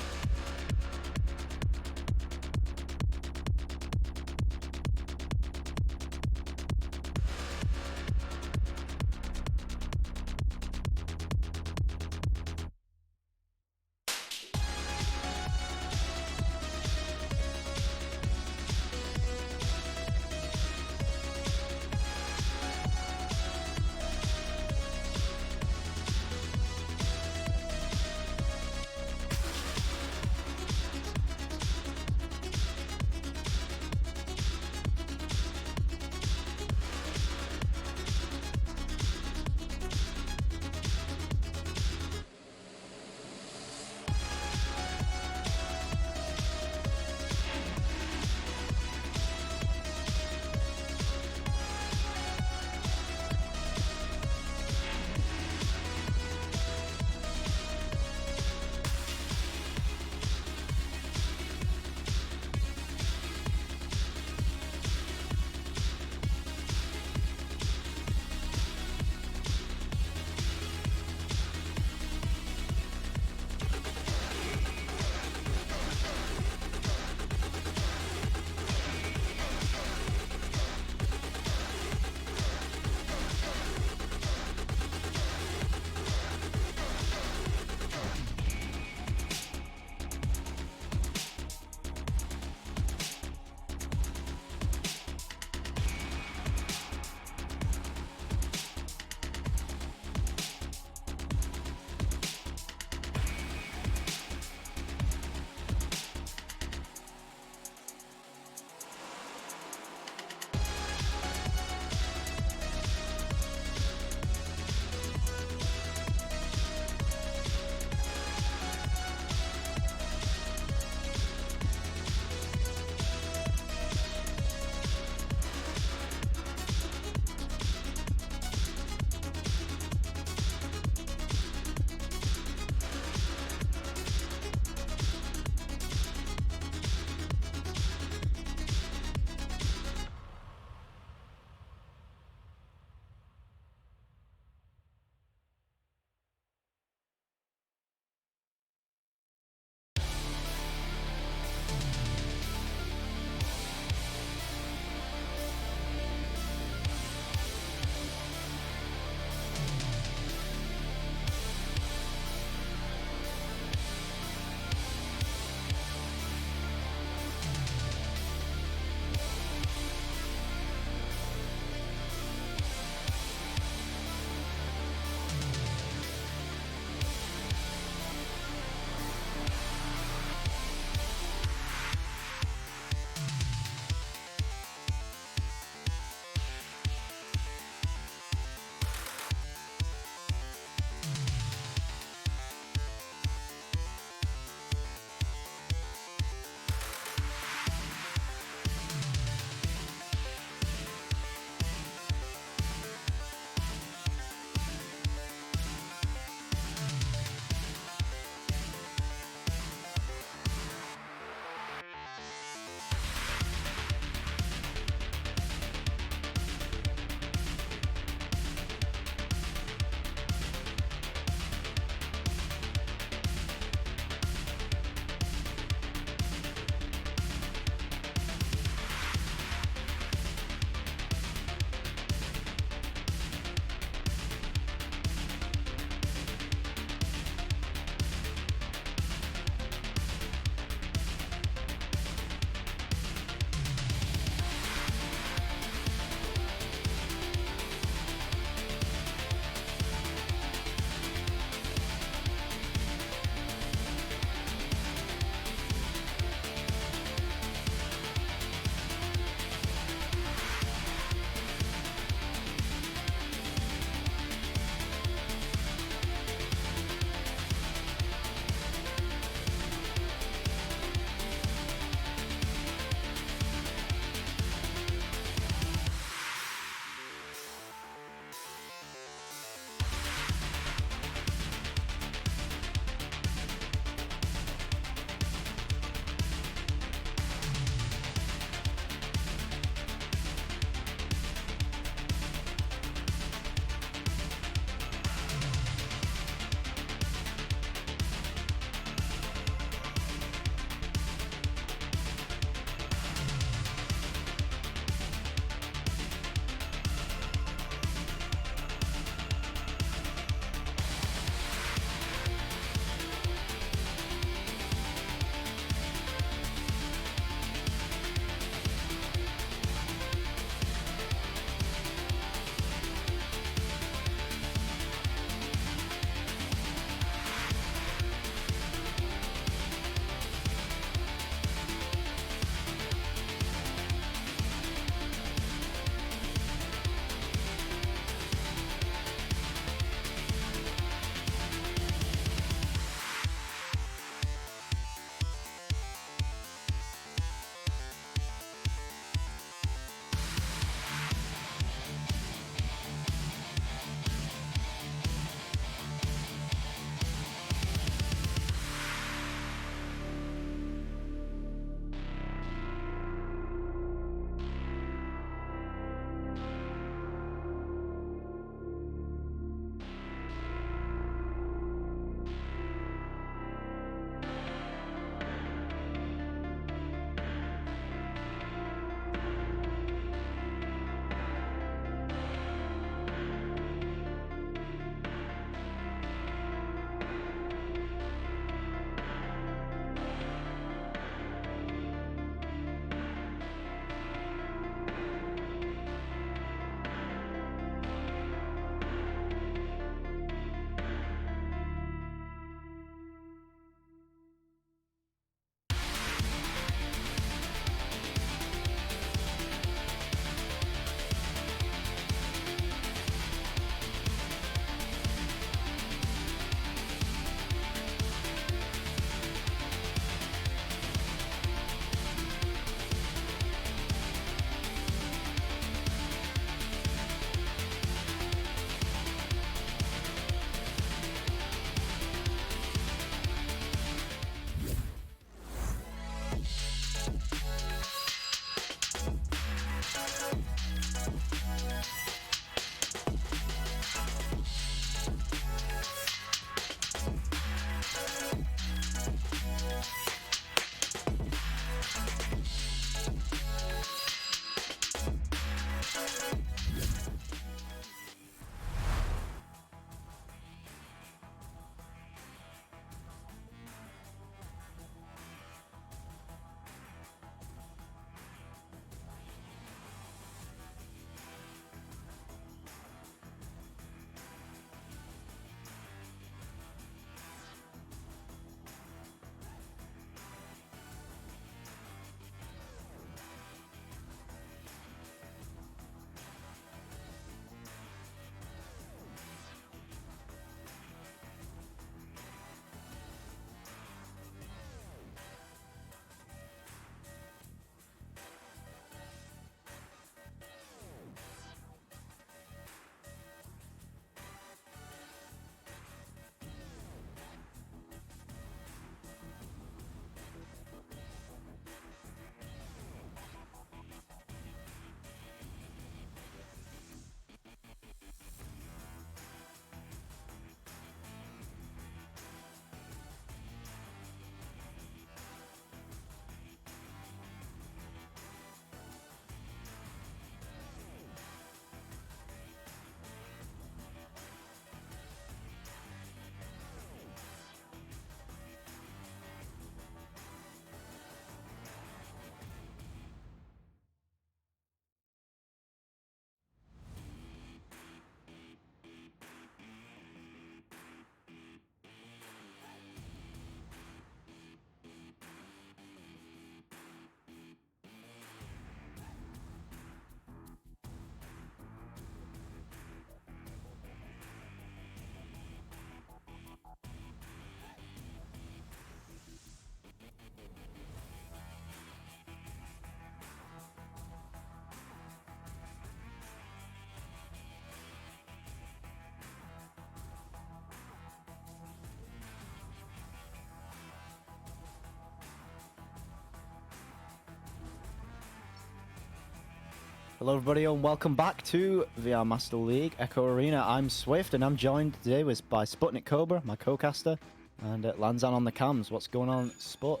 Hello everybody and welcome back to VR Master League Echo Arena. I'm Swift and I'm joined today by SputnikKobra, my co-caster, and Lanzan on the cams. What's going on, Sput?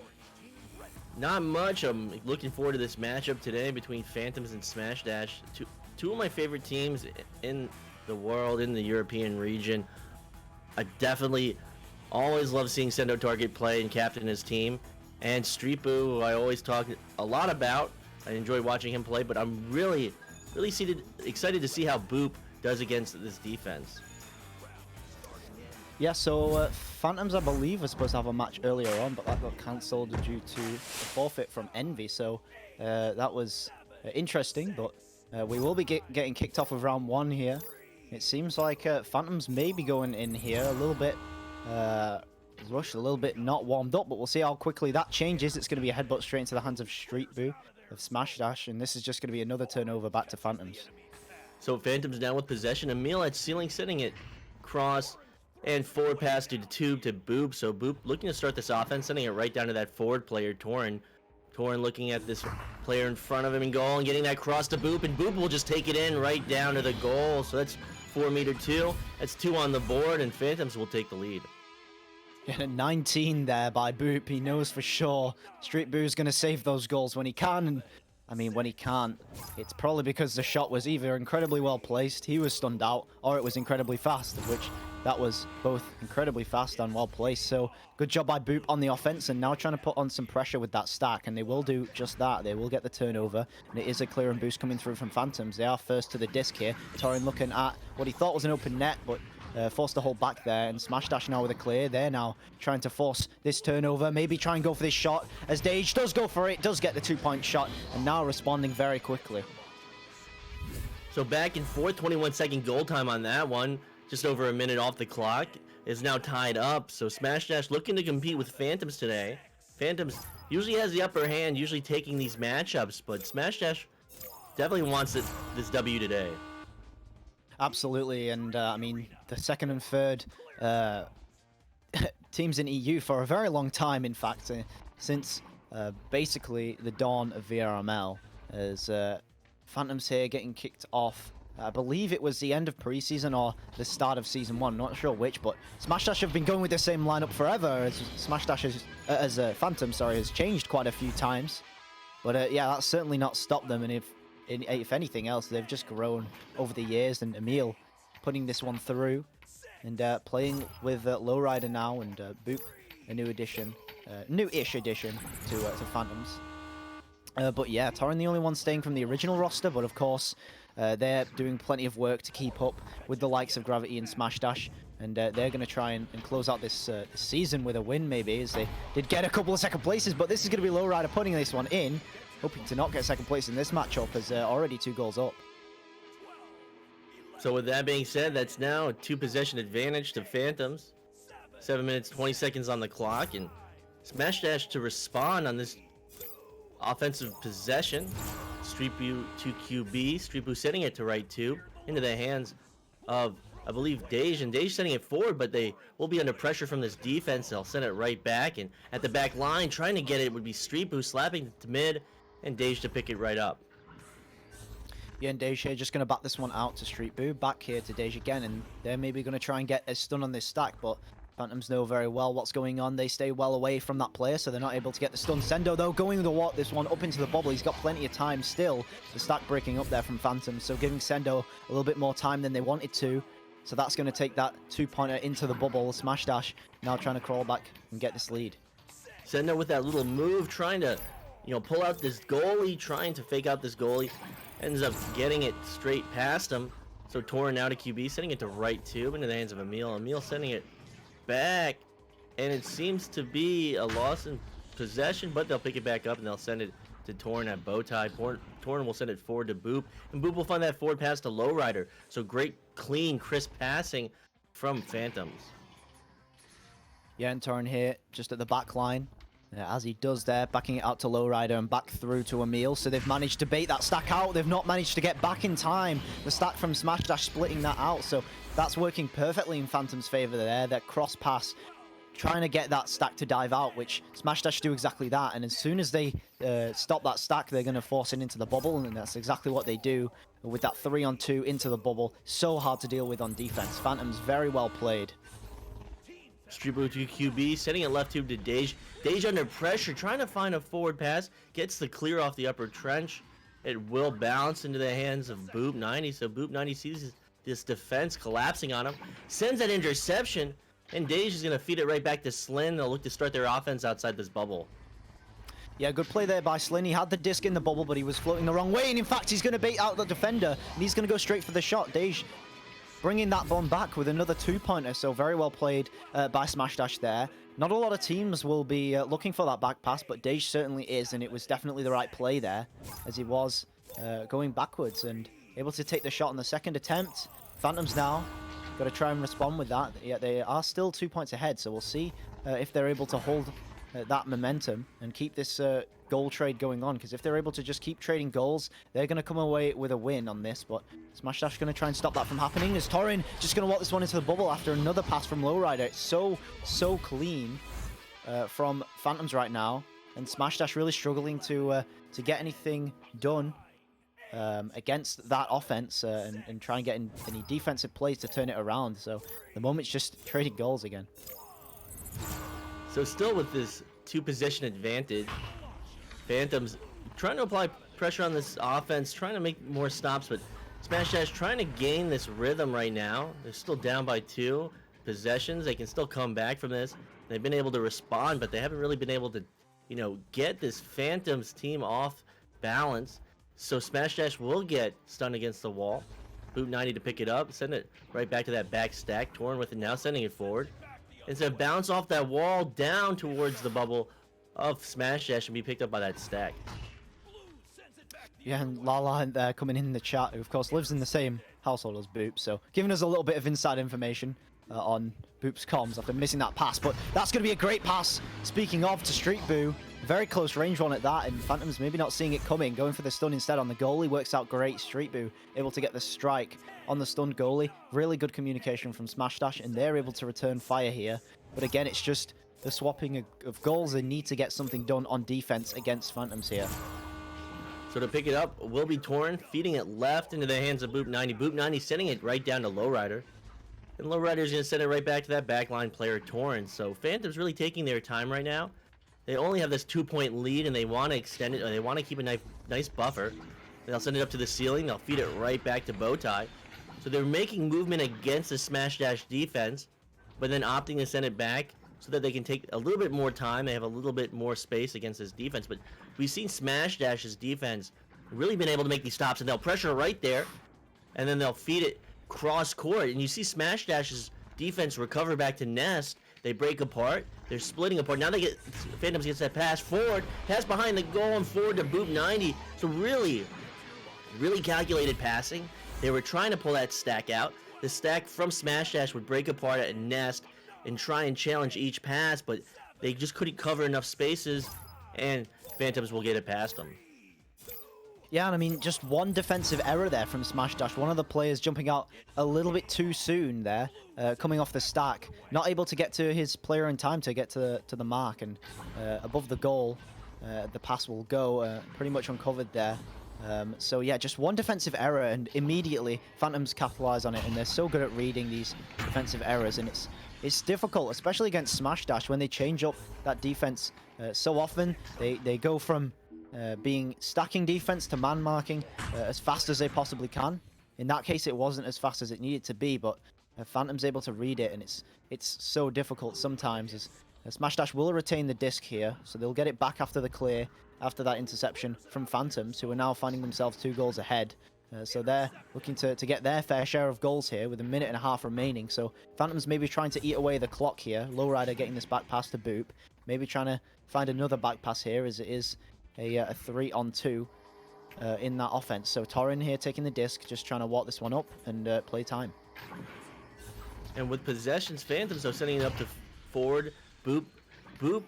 Not much. I'm looking forward to this matchup today between Phantoms and Smash Dash. Two of my favorite teams in the world, in the European region. I definitely always love seeing Sendo Target play and captain his team. And Street Boo, who I always talk a lot about. I enjoy watching him play, but I'm really excited to see how Boop does against this defense. Yeah, so Phantoms, I believe, was supposed to have a match earlier on, but that got cancelled due to a forfeit from Envy. So that was interesting, but we will be getting kicked off with round 1 here. It seems like Phantoms may be going in here a little bit rushed, a little bit not warmed up, but we'll see how quickly that changes. It's going to be a headbutt straight into the hands of Street Boo of Smash Dash, and this is just going to be another turnover back to Phantoms. So Phantoms down with possession. Emil at ceiling, setting it cross and forward pass to the tube to Boop. So Boop looking to start this offense, sending it right down to that forward player, Torin. Torin looking at this player in front of him in goal and getting that cross to Boop, and Boop will just take it in right down to the goal. So that's 4m2. That's 2 on the board, and Phantoms will take the lead. Yeah, 19 there by Boop. He knows for sure Street Boo's going to save those goals when he can. And I mean, when he can't, it's probably because the shot was either incredibly well placed, he was stunned out, or it was incredibly fast, of which that was both incredibly fast and well placed. So good job by Boop on the offense, and now trying to put on some pressure with that stack, and they will do just that. They will get the turnover, and it is a clear and boost coming through from Phantoms. They are first to the disc here. Torin looking at what he thought was an open net, but forced to hold back there, and Smash Dash now with a clear. They're now trying to force this turnover, maybe try and go for this shot, as Dage does go for it, does get the 2-point shot, and now responding very quickly. So back and forth, 21-second goal time on that one. Just over a minute off the clock. Is now tied up. So Smash Dash looking to compete with Phantoms today. Phantoms usually has the upper hand, usually taking these matchups, but Smash Dash definitely wants this W today. Absolutely, and I mean, the second and third teams in EU for a very long time, in fact, since basically the dawn of VRML, as Phantoms here getting kicked off. I believe it was the end of preseason or the start of season 1, not sure which, but Smash Dash have been going with the same lineup forever, as Smash Dash has, Phantom, sorry, has changed quite a few times. But yeah, that's certainly not stopped them, and if anything else, they've just grown over the years, and Emil putting this one through, and playing with Lowrider now, and Boop, a new addition, new-ish addition to Phantoms. But yeah, Torin the only one staying from the original roster, but of course, they're doing plenty of work to keep up with the likes of Gravity and Smash Dash, and they're going to try and close out this season with a win, maybe, as they did get a couple of second places, but this is going to be Lowrider putting this one in, hoping to not get second place in this matchup, as already 2 goals up. So with that being said, that's now a 2-possession advantage to Phantoms. 7 minutes, 20 seconds on the clock, and Smash Dash to respond on this offensive possession. Street Boo to QB. Street Boo setting it to right 2 into the hands of, I believe, Dage, and Dage sending it forward, but they will be under pressure from this defense. They'll send it right back, and at the back line, trying to get it would be Street Boo slapping it to mid, and Dage to pick it right up. Yeah, and Dage here just going to back this one out to Street Boo. Back here to Dage again, and they're maybe going to try and get a stun on this stack, but Phantoms know very well what's going on. They stay well away from that player, so they're not able to get the stun. Sendo, though, going this one up into the bubble. He's got plenty of time still. The stack breaking up there from Phantoms, so giving Sendo a little bit more time than they wanted to. So that's going to take that 2-pointer into the bubble. Smash Dash now trying to crawl back and get this lead. Sendo with that little move, trying to, pull out this goalie, trying to fake out this goalie. Ends up getting it straight past him. So Torin now to QB, sending it to right 2 into the hands of Emil. Emil sending it back, and it seems to be a loss in possession, but they'll pick it back up and they'll send it to Torin at bow tie. Torin will send it forward to Boop, and Boop will find that forward pass to Lowrider. So great, clean, crisp passing from Phantoms. Yeah, and Torin here just at the back line. As he does there, backing it out to Lowrider and back through to Emil. So they've managed to bait that stack out. They've not managed to get back in time. The stack from Smash Dash splitting that out. So that's working perfectly in Phantom's favor there. That cross pass trying to get that stack to dive out, which Smash Dash do exactly that. And as soon as they stop that stack, they're going to force it into the bubble, and that's exactly what they do with that 3-on-2 into the bubble. So hard to deal with on defense. Phantoms very well played. Streetboo to QB, sending it left tube to Dej. Dej under pressure, trying to find a forward pass. Gets the clear off the upper trench. It will bounce into the hands of Boop90. So Boop90 sees this defense collapsing on him. Sends that interception. And Dej is going to feed it right back to Slin. They'll look to start their offense outside this bubble. Yeah, good play there by Slin. He had the disc in the bubble, but he was floating the wrong way. And in fact, he's going to bait out the defender. And he's going to go straight for the shot. Dej bringing that bomb back with another 2-pointer. So very well played by Smash Dash there. Not a lot of teams will be looking for that back pass, but Dej certainly is. And it was definitely the right play there, as he was going backwards and able to take the shot on the second attempt. Phantoms now got to try and respond with that. Yeah, they are still 2 points ahead, so we'll see if they're able to hold that momentum and keep this goal trade going on, because if they're able to just keep trading goals, they're going to come away with a win on this. But Smash Dash going to try and stop that from happening, as Torin just going to walk this one into the bubble after another pass from Lowrider. It's so clean from Phantoms right now, and Smash Dash really struggling to get anything done against that offense and try and get any defensive plays to turn it around. So the moment's just trading goals again. So still with this 2-position advantage, Phantoms trying to apply pressure on this offense, trying to make more stops, but Smash Dash trying to gain this rhythm right now. They're still down by 2 possessions. They can still come back from this. They've been able to respond, but they haven't really been able to, get this Phantoms team off balance. So Smash Dash will get stunned against the wall. Boop90 to pick it up, send it right back to that back stack. Torn with it now, sending it forward. It's going to bounce off that wall down towards the bubble of Smash Dash and be picked up by that stack. Yeah, and Lala coming in the chat, who of course lives in the same household as Boop, so giving us a little bit of inside information on Boop's comms after missing that pass. But that's going to be a great pass, speaking of, to Streetboo. Very close range one at that, and Phantoms maybe not seeing it coming, going for the stun instead on the goalie. Works out great. Streetboo able to get the strike on the stunned goalie. Really good communication from Smash Dash, and they're able to return fire here. But again, it's just the swapping of goals. They need to get something done on defense against Phantoms here. So to pick it up will be Torn, feeding it left into the hands of Boop90. Boop90 sending it right down to Lowrider. And Lowrider's going to send it right back to that backline player, Torn. So Phantoms really taking their time right now. They only have this 2-point lead, and they want to extend it, or they want to keep a nice buffer. They'll send it up to the ceiling. They'll feed it right back to Bowtie. So they're making movement against the Smash Dash defense, but then opting to send it back so that they can take a little bit more time. They have a little bit more space against this defense, but we've seen Smash Dash's defense really been able to make these stops, and they'll pressure right there, and then they'll feed it cross court, and you see Smash Dash's defense recover back to Nest. They break apart. They're splitting apart. Now Phantoms gets that pass forward. Pass behind the goal and forward to Boop90. So really calculated passing. They were trying to pull that stack out. The stack from Smash Dash would break apart at Nest and try and challenge each pass, but they just couldn't cover enough spaces, and Phantoms will get it past them. Yeah, and I mean, just one defensive error there from Smash Dash. One of the players jumping out a little bit too soon there, coming off the stack. Not able to get to his player in time to get to the mark, and above the goal, the pass will go pretty much uncovered there. So yeah, just one defensive error, and immediately Phantoms capitalize on it, and they're so good at reading these defensive errors, and it's difficult, especially against Smash Dash, when they change up that defense so often. They go from being stacking defense to man marking as fast as they possibly can. In that case, it wasn't as fast as it needed to be, but Phantom's able to read it, and it's so difficult sometimes. As Smash Dash will retain the disc here, so they'll get it back after the clear, after that interception from Phantoms, who are now finding themselves 2 goals ahead. So they're looking to get their fair share of goals here with 1.5 minutes remaining. So Phantoms maybe trying to eat away the clock here. Lowrider getting this back pass to Boop. Maybe trying to find another back pass here, as it is a 3-on-2 in that offense. So Torin here taking the disc, just trying to walk this one up and play time. And with possessions, Phantoms are sending it up to forward. Boop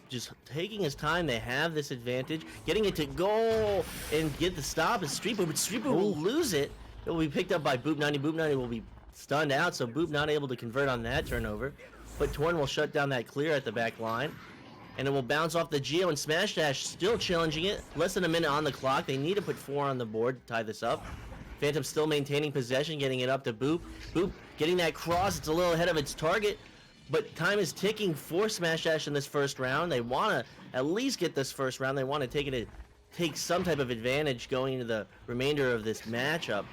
just taking his time. They have this advantage, getting it to goal and get the stop. It's Streetboo, but Streetboo will lose it. It will be picked up by Boop90. Boop90 will be stunned out, so Boop not able to convert on that turnover. but Torn will shut down that clear at the back line. And it will bounce off the Geo, and Smash Dash still challenging it. Less than a minute on the clock. They need to put 4 on the board to tie this up. Phantom still maintaining possession, getting it up to Boop. Boop getting that cross. It's a little ahead of its target, but time is ticking for Smash Dash in this first round. They want to at least get this first round. They want to take some type of advantage going into the remainder of this matchup.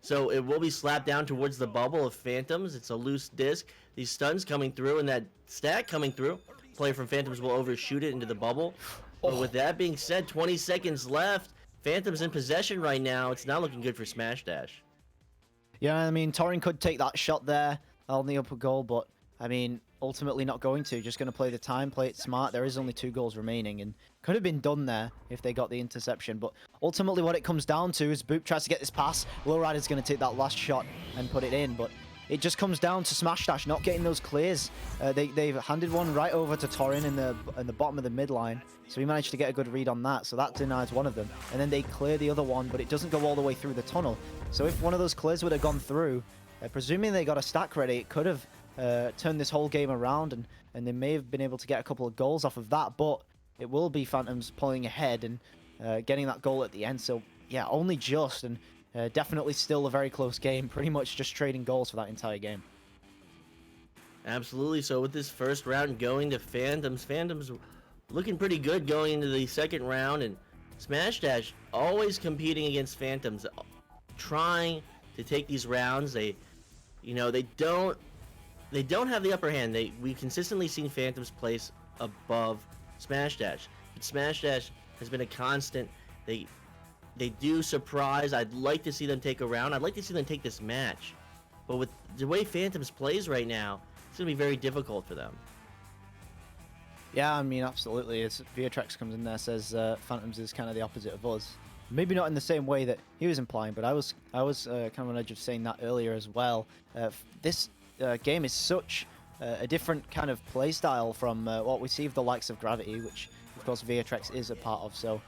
So it will be slapped down towards the bubble of Phantoms. It's a loose disc. These stuns coming through and that stack coming through. Player from Phantoms will overshoot it into the bubble. But with that being said, 20 seconds left. Phantoms in possession right now. It's not looking good for Smash Dash. Yeah, I mean, Torin could take that shot there on the upper goal, but I mean, ultimately not going to. Just going to play the time, play it smart. There is only 2 goals remaining, and could have been done there if they got the interception. But ultimately what it comes down to is Boop tries to get this pass. Lowrider's going to take that last shot and put it in, but it just comes down to Smash Dash not getting those clears. They've handed one right over to Torin in the bottom of the midline, so he managed to get a good read on that, so that denies one of them. And then they clear the other one, but it doesn't go all the way through the tunnel. So if one of those clears would have gone through, presuming they got a stack ready, it could have turned this whole game around, and they may have been able to get a couple of goals off of that, but it will be Phantoms pulling ahead and getting that goal at the end. So yeah, only just, and definitely still a very close game, pretty much just trading goals for that entire game. Absolutely. So with this first round going to Phantoms looking pretty good going into the second round, and Smash Dash always competing against Phantoms, trying to take these rounds. They don't have the upper hand. We've consistently seen Phantoms place above Smash Dash, but Smash Dash has been a constant. They do surprise. I'd like to see them take a round. I'd like to see them take this match. But with the way Phantoms plays right now, it's going to be very difficult for them. Yeah, I mean, absolutely. As VRML comes in there, says Phantoms is kind of the opposite of us. Maybe not in the same way that he was implying, but I was kind of on edge of saying that earlier as well. This game is such a different kind of play style from what we see of the likes of Gravity, which, of course, VRML is a part of. So,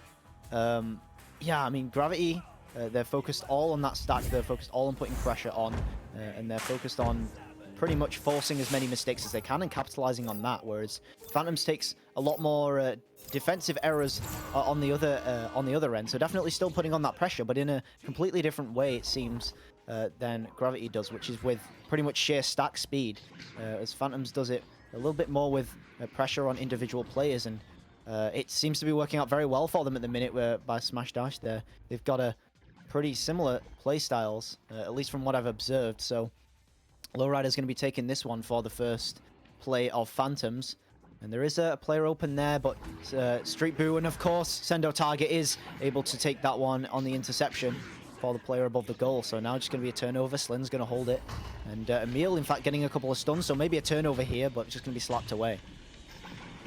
yeah, I mean, Gravity, they're focused all on that stack. They're focused all on putting pressure on, and they're focused on pretty much forcing as many mistakes as they can and capitalizing on that. Whereas Phantoms takes a lot more defensive errors on the other end. So definitely still putting on that pressure, but in a completely different way, it seems, than Gravity does, which is with pretty much sheer stack speed. As Phantoms does it a little bit more with pressure on individual players, and it seems to be working out very well for them at the minute by Smash Dash there. They've got a pretty similar play styles, at least from what I've observed. So Lowrider's going to be taking this one for the first play of Phantoms. And there is a player open there, but Street Boo, and of course, Sendo Target is able to take that one on the interception for the player above the goal. So now just going to be a turnover. Slin's going to hold it. And Emil, in fact, getting a couple of stuns, so maybe a turnover here, but just going to be slapped away.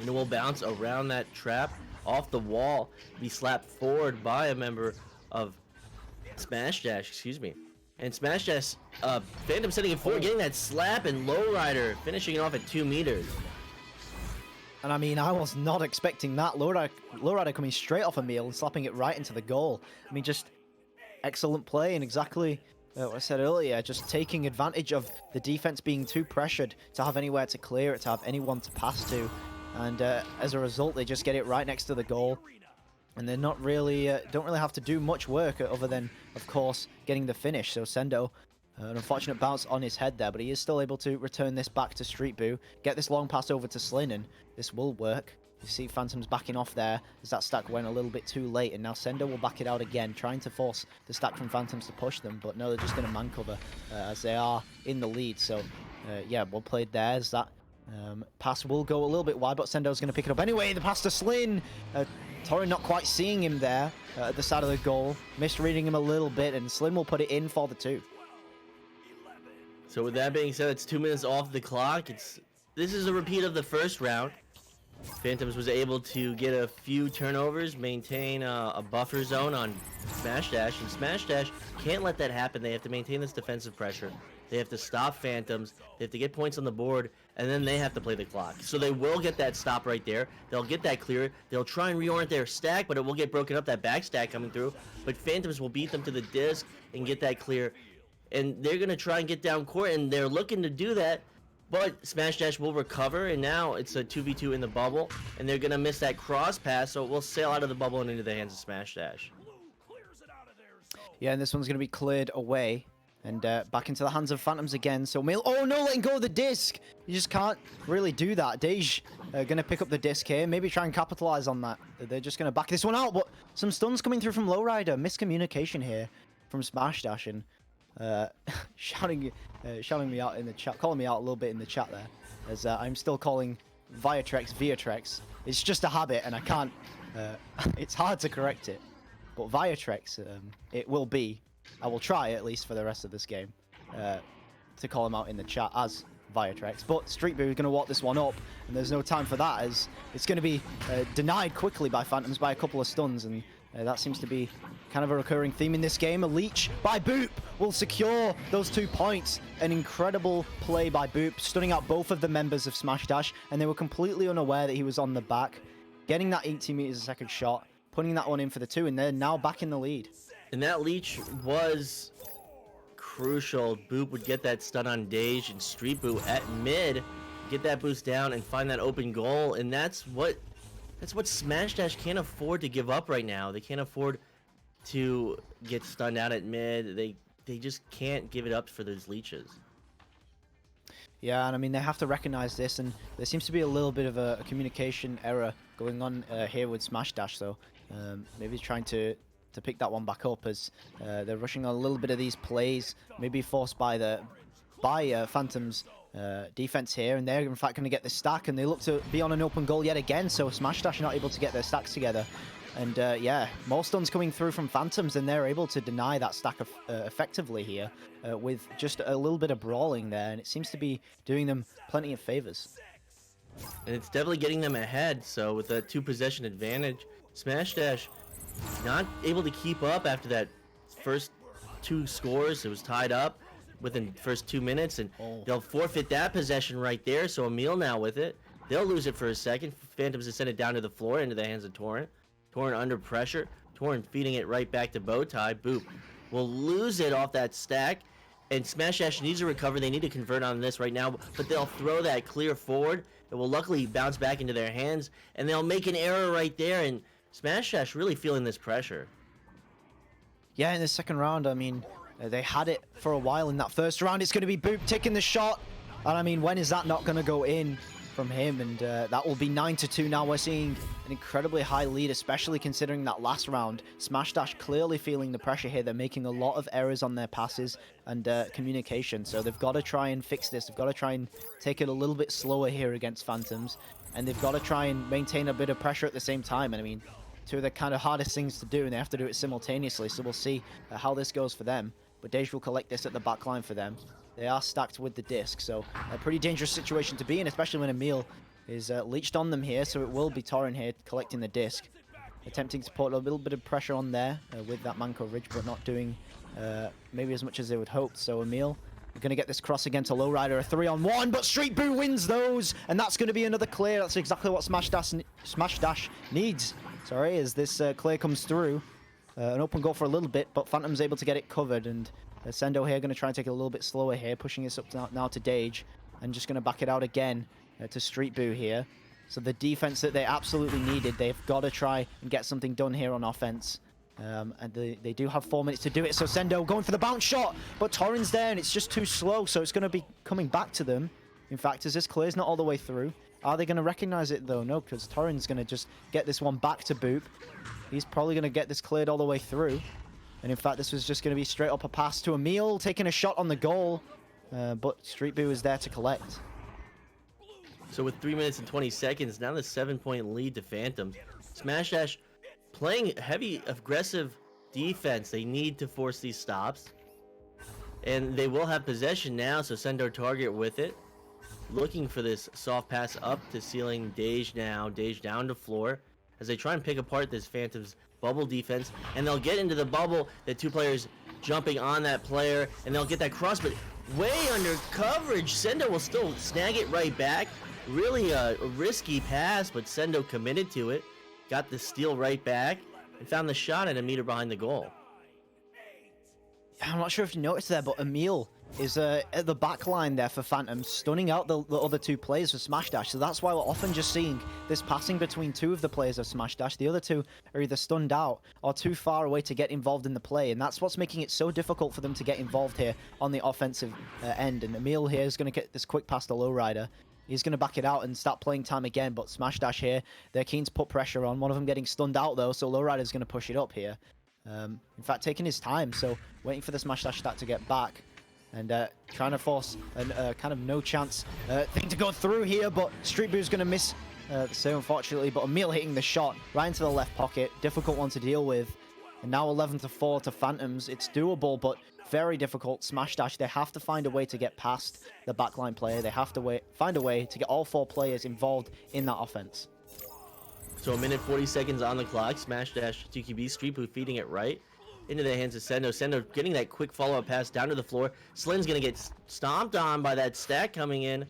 And it will bounce around that trap, off the wall, be slapped forward by a member of Smash Dash, excuse me. And Smash Dash, Phantom setting it forward, getting that slap, and Lowrider finishing it off at 2 meters. And I mean, I was not expecting that. Lowrider coming straight off Emil and slapping it right into the goal. I mean, just excellent play, and exactly what I said earlier, just taking advantage of the defense being too pressured to have anywhere to clear it, to have anyone to pass to. And as a result, they just get it right next to the goal. And they're not really, don't really have to do much work other than, of course, getting the finish. So Sendo, an unfortunate bounce on his head there, but he is still able to return this back to Street Boo, get this long pass over to Slin, and this will work. You see Phantoms backing off there as that stack went a little bit too late, and now Sendo will back it out again, trying to force the stack from Phantoms to push them, but no, they're just going to man cover as they are in the lead. So, yeah, well played there as that pass will go a little bit wide, but Sendo's going to pick it up anyway. The pass to Slin. Torin not quite seeing him there at the side of the goal, misreading him a little bit, and Slin will put it in for the 2. So with that being said, it's 2 minutes off the clock. This is a repeat of the first round. Phantoms was able to get a few turnovers, maintain a buffer zone on Smash Dash, and Smash Dash can't let that happen. They have to maintain this defensive pressure. They have to stop Phantoms. They have to get points on the board, and then they have to play the clock. So they will get that stop right there. They'll get that clear. They'll try and reorient their stack, but it will get broken up, that back stack coming through. But Phantoms will beat them to the disc and get that clear. And they're going to try and get down court, and they're looking to do that. But Smash Dash will recover, and now it's a 2v2 in the bubble, and they're gonna miss that cross pass, so it will sail out of the bubble and into the hands of Smash Dash. Yeah, and this one's going to be cleared away. And back into the hands of Phantoms again. So Mail, oh no, letting go of the disc. You just can't really do that. Dej going to pick up the disc here. Maybe try and capitalize on that. They're just going to back this one out. But some stuns coming through from Lowrider. Miscommunication here from Smash Dash. And shouting me out in the chat. Calling me out a little bit in the chat there. As I'm still calling Viatrex. It's just a habit and I can't... it's hard to correct it. But Viatrex, it will be... I will try, at least for the rest of this game, to call him out in the chat as Viatrex. But Street Boo is going to walk this one up, and there's no time for that, as it's going to be denied quickly by Phantoms by a couple of stuns, and that seems to be kind of a recurring theme in this game. A leech by Boop will secure those 2 points. An incredible play by Boop, stunning out both of the members of Smash Dash, and they were completely unaware that he was on the back, getting that 80 meters a second shot, putting that one in for the 2, and they're now back in the lead. And that leech was crucial. Boop would get that stun on Dej, and Street Boo at mid get that boost down and find that open goal. And that's what Smash Dash can't afford to give up right now. They can't afford to get stunned out at mid. They just can't give it up for those leeches. Yeah, and I mean, they have to recognize this, and there seems to be a little bit of a communication error going on here with Smash Dash, so maybe trying to pick that one back up, as they're rushing a little bit of these plays, maybe forced by Phantom's defense here, and they're in fact going to get the stack, and they look to be on an open goal yet again, so Smash Dash not able to get their stacks together. And yeah, more stuns coming through from Phantoms, and they're able to deny that stack effectively here with just a little bit of brawling there, and it seems to be doing them plenty of favors. And it's definitely getting them ahead, so with a 2 possession advantage, Smash Dash not able to keep up after that first 2 scores. It was tied up within the first 2 minutes, and they'll forfeit that possession right there, so Emil now with it. They'll lose it for a second. Phantoms has sent it down to the floor into the hands of Torrent. Torrent under pressure. Torrent feeding it right back to Bowtie. Boop will lose it off that stack, and Smash Dash needs to recover. They need to convert on this right now, but they'll throw that clear forward. It will luckily bounce back into their hands, and they'll make an error right there, and Smash Dash really feeling this pressure. Yeah, in the second round, I mean, they had it for a while in that first round. It's going to be Boop taking the shot, and I mean, when is that not going to go in from him? And that will be 9-2 now. We're seeing an incredibly high lead, especially considering that last round. Smash Dash clearly feeling the pressure here. They're making a lot of errors on their passes and communication, so they've got to try and fix this. They've got to try and take it a little bit slower here against Phantoms, and they've got to try and maintain a bit of pressure at the same time. And I mean, 2 of the kind of hardest things to do, and they have to do it simultaneously, so we'll see how this goes for them. But Dej will collect this at the back line for them. They are stacked with the disc, so a pretty dangerous situation to be in, especially when Emil is leeched on them here, so it will be Torrent here collecting the disc. Attempting to put a little bit of pressure on there with that man coverage, but not doing maybe as much as they would hope. So Emil, we're going to get this cross again to Lowrider, a 3-on-1, but Street Boo wins those, and that's going to be another clear. That's exactly what Smash Dash needs. Sorry, as this clear comes through. An open goal for a little bit, but Phantom's able to get it covered, and Sendo here going to try and take it a little bit slower here, pushing this up now to Dej, and just going to back it out again to Street Boo here. So the defense that they absolutely needed, they've got to try and get something done here on offense. And they do have 4 minutes to do it, so Sendo going for the bounce shot, but Torrent's there, and it's just too slow, so it's going to be coming back to them. In fact, as this clear's not all the way through, are they going to recognize it though? No, because Torrent's going to just get this one back to Boop. He's probably going to get this cleared all the way through. And in fact, this was just going to be straight up a pass to Emil, taking a shot on the goal. But Street Boo is there to collect. So with 3 minutes and 20 seconds, now the 7-point lead to Phantoms. Smash Dash playing heavy, aggressive defense. They need to force these stops. And they will have possession now, so send our target with it. Looking for this soft pass up to ceiling. Dej now. Dej down to floor as they try and pick apart this Phantom's bubble defense. And they'll get into the bubble. The 2 players jumping on that player. And they'll get that cross, but way under coverage. Sendo will still snag it right back. Really a risky pass, but Sendo committed to it. Got the steal right back. And found the shot at a meter behind the goal. I'm not sure if you noticed there, but Emil is at the back line there for Phantom, stunning out the other two players for Smash Dash. So that's why we're often just seeing this passing between two of the players of Smash Dash. The other two are either stunned out or too far away to get involved in the play, and that's what's making it so difficult for them to get involved here on the offensive end. And Emil here is going to get this quick pass to Lowrider. He's going to back it out and start playing time again, but Smash Dash here, they're keen to put pressure on. One of them getting stunned out, though, so Lowrider's going to push it up here. In fact, taking his time, so waiting for the Smash Dash stat to get back. And trying to force a kind of no chance thing to go through here, but Street Boo's going to miss the save, unfortunately. But Emil hitting the shot right into the left pocket. Difficult one to deal with. And now 11-4 to Phantoms. It's doable, but very difficult. Smash Dash, they have to find a way to get past the backline player. They have to find a way to get all four players involved in that offense. So 1 minute 40 seconds on the clock. Smash Dash to QB. Street Boo feeding it right into the hands of Sendo. Sendo getting that quick follow-up pass down to the floor. Slin's going to get stomped on by that stack coming in.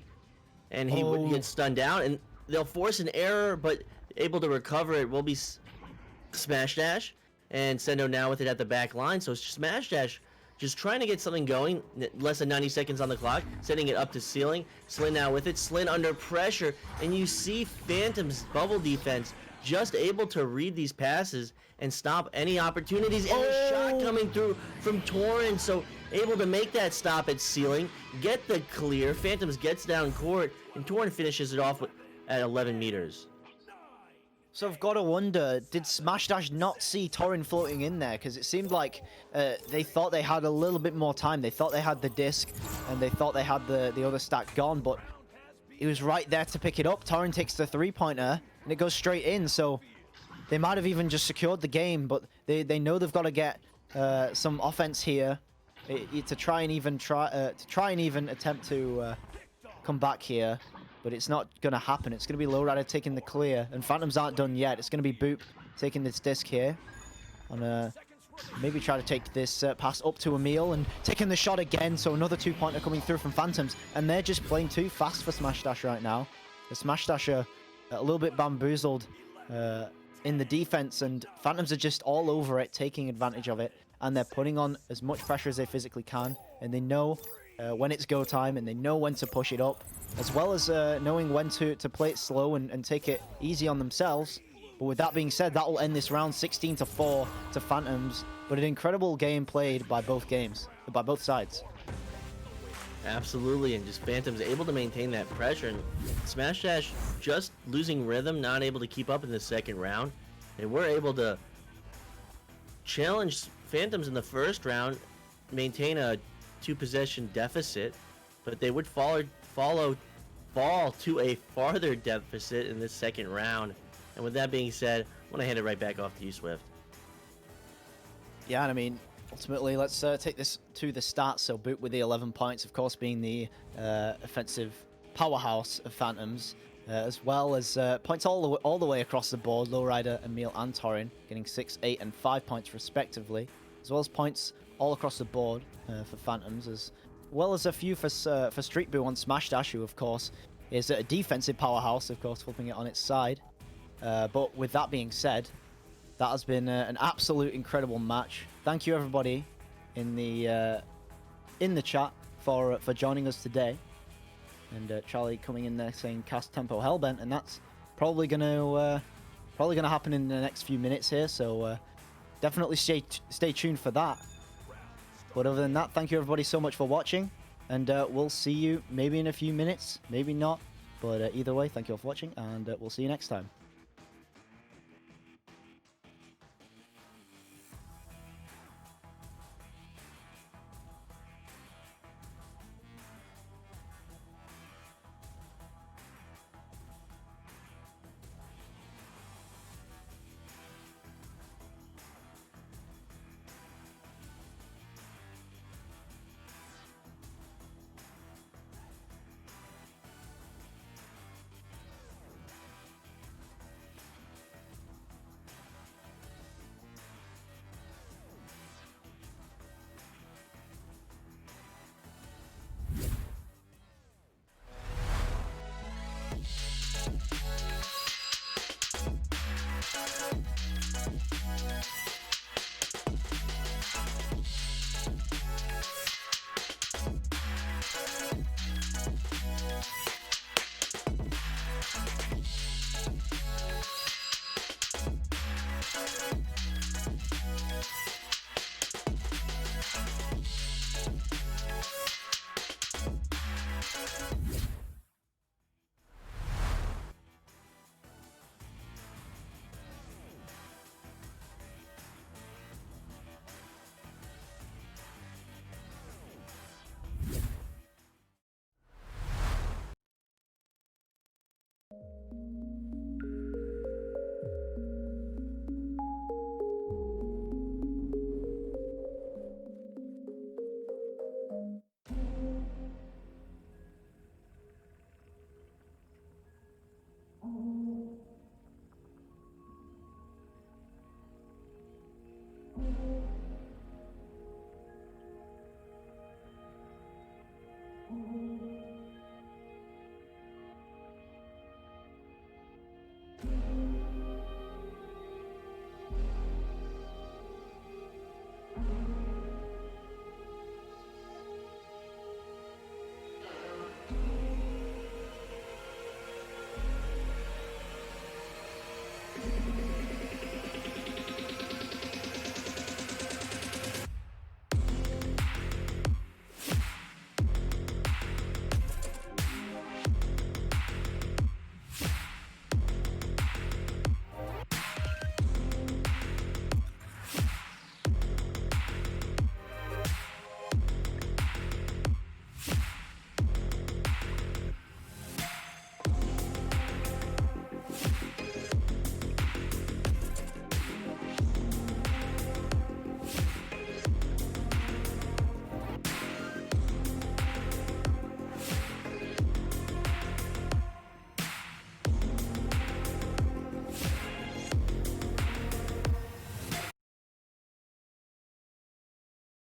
And he would get stunned down. And they'll force an error, but able to recover it will be Smash Dash. And Sendo now with it at the back line. So Smash Dash just trying to get something going. Less than 90 seconds on the clock. Sending it up to ceiling. Slin now with it. Slin under pressure. And you see Phantom's bubble defense just able to read these passes and stop any opportunities. And the shot coming through from Torrent. So able to make that stop at ceiling. Get the clear. Phantoms gets down court. And Torrent finishes it off at 11 meters. So I've got to wonder, did Smash Dash not see Torrent floating in there? Because it seemed like they thought they had a little bit more time. They thought they had the disc, and they thought they had the other stack gone, but he was right there to pick it up. Torrent takes the three-pointer, and it goes straight in, so they might have even just secured the game, but they know they've got to get some offense here to try and even attempt to come back here. But it's not going to happen. It's going to be Lowrider taking the clear. And Phantoms aren't done yet. It's going to be Boop taking this disc here. And maybe try to take this pass up to Emil. And taking the shot again. So another two-pointer coming through from Phantoms. And they're just playing too fast for Smash Dash right now. The Smash Dash are a little bit bamboozled in the defense. And Phantoms are just all over it, taking advantage of it. And they're putting on as much pressure as they physically can. And they know when it's go time. And they know when to push it up. As well as knowing when to play it slow and take it easy on themselves. But with that being said, that will end this round 16-4 to Phantoms. But an incredible game played by both sides. Absolutely, and just Phantoms able to maintain that pressure. And Smash Dash just losing rhythm, not able to keep up in the second round. They were able to challenge Phantoms in the first round, maintain a 2-possession deficit. But they would fall to a farther deficit in this second round. And with that being said, I want to hand it right back off to you, Swift. Yeah, and I mean, ultimately, let's take this to the stats. So Boop with the 11 points, of course, being the offensive powerhouse of Phantoms, as well as points all the way across the board. Lowrider, Emil, and Torrent getting 6, 8, and 5 points respectively, as well as points all across the board for Phantoms, as well as a few for Street Boo on Smash Dash, who of course is a defensive powerhouse, of course, flipping it on its side. But with that being said, that has been an absolute incredible match. Thank you everybody in the chat for joining us today. And Charlie coming in there saying cast tempo hellbent, and that's probably gonna happen in the next few minutes here. So definitely stay tuned for that. But other than that, thank you everybody so much for watching, and we'll see you maybe in a few minutes, maybe not. But either way, thank you all for watching, and we'll see you next time.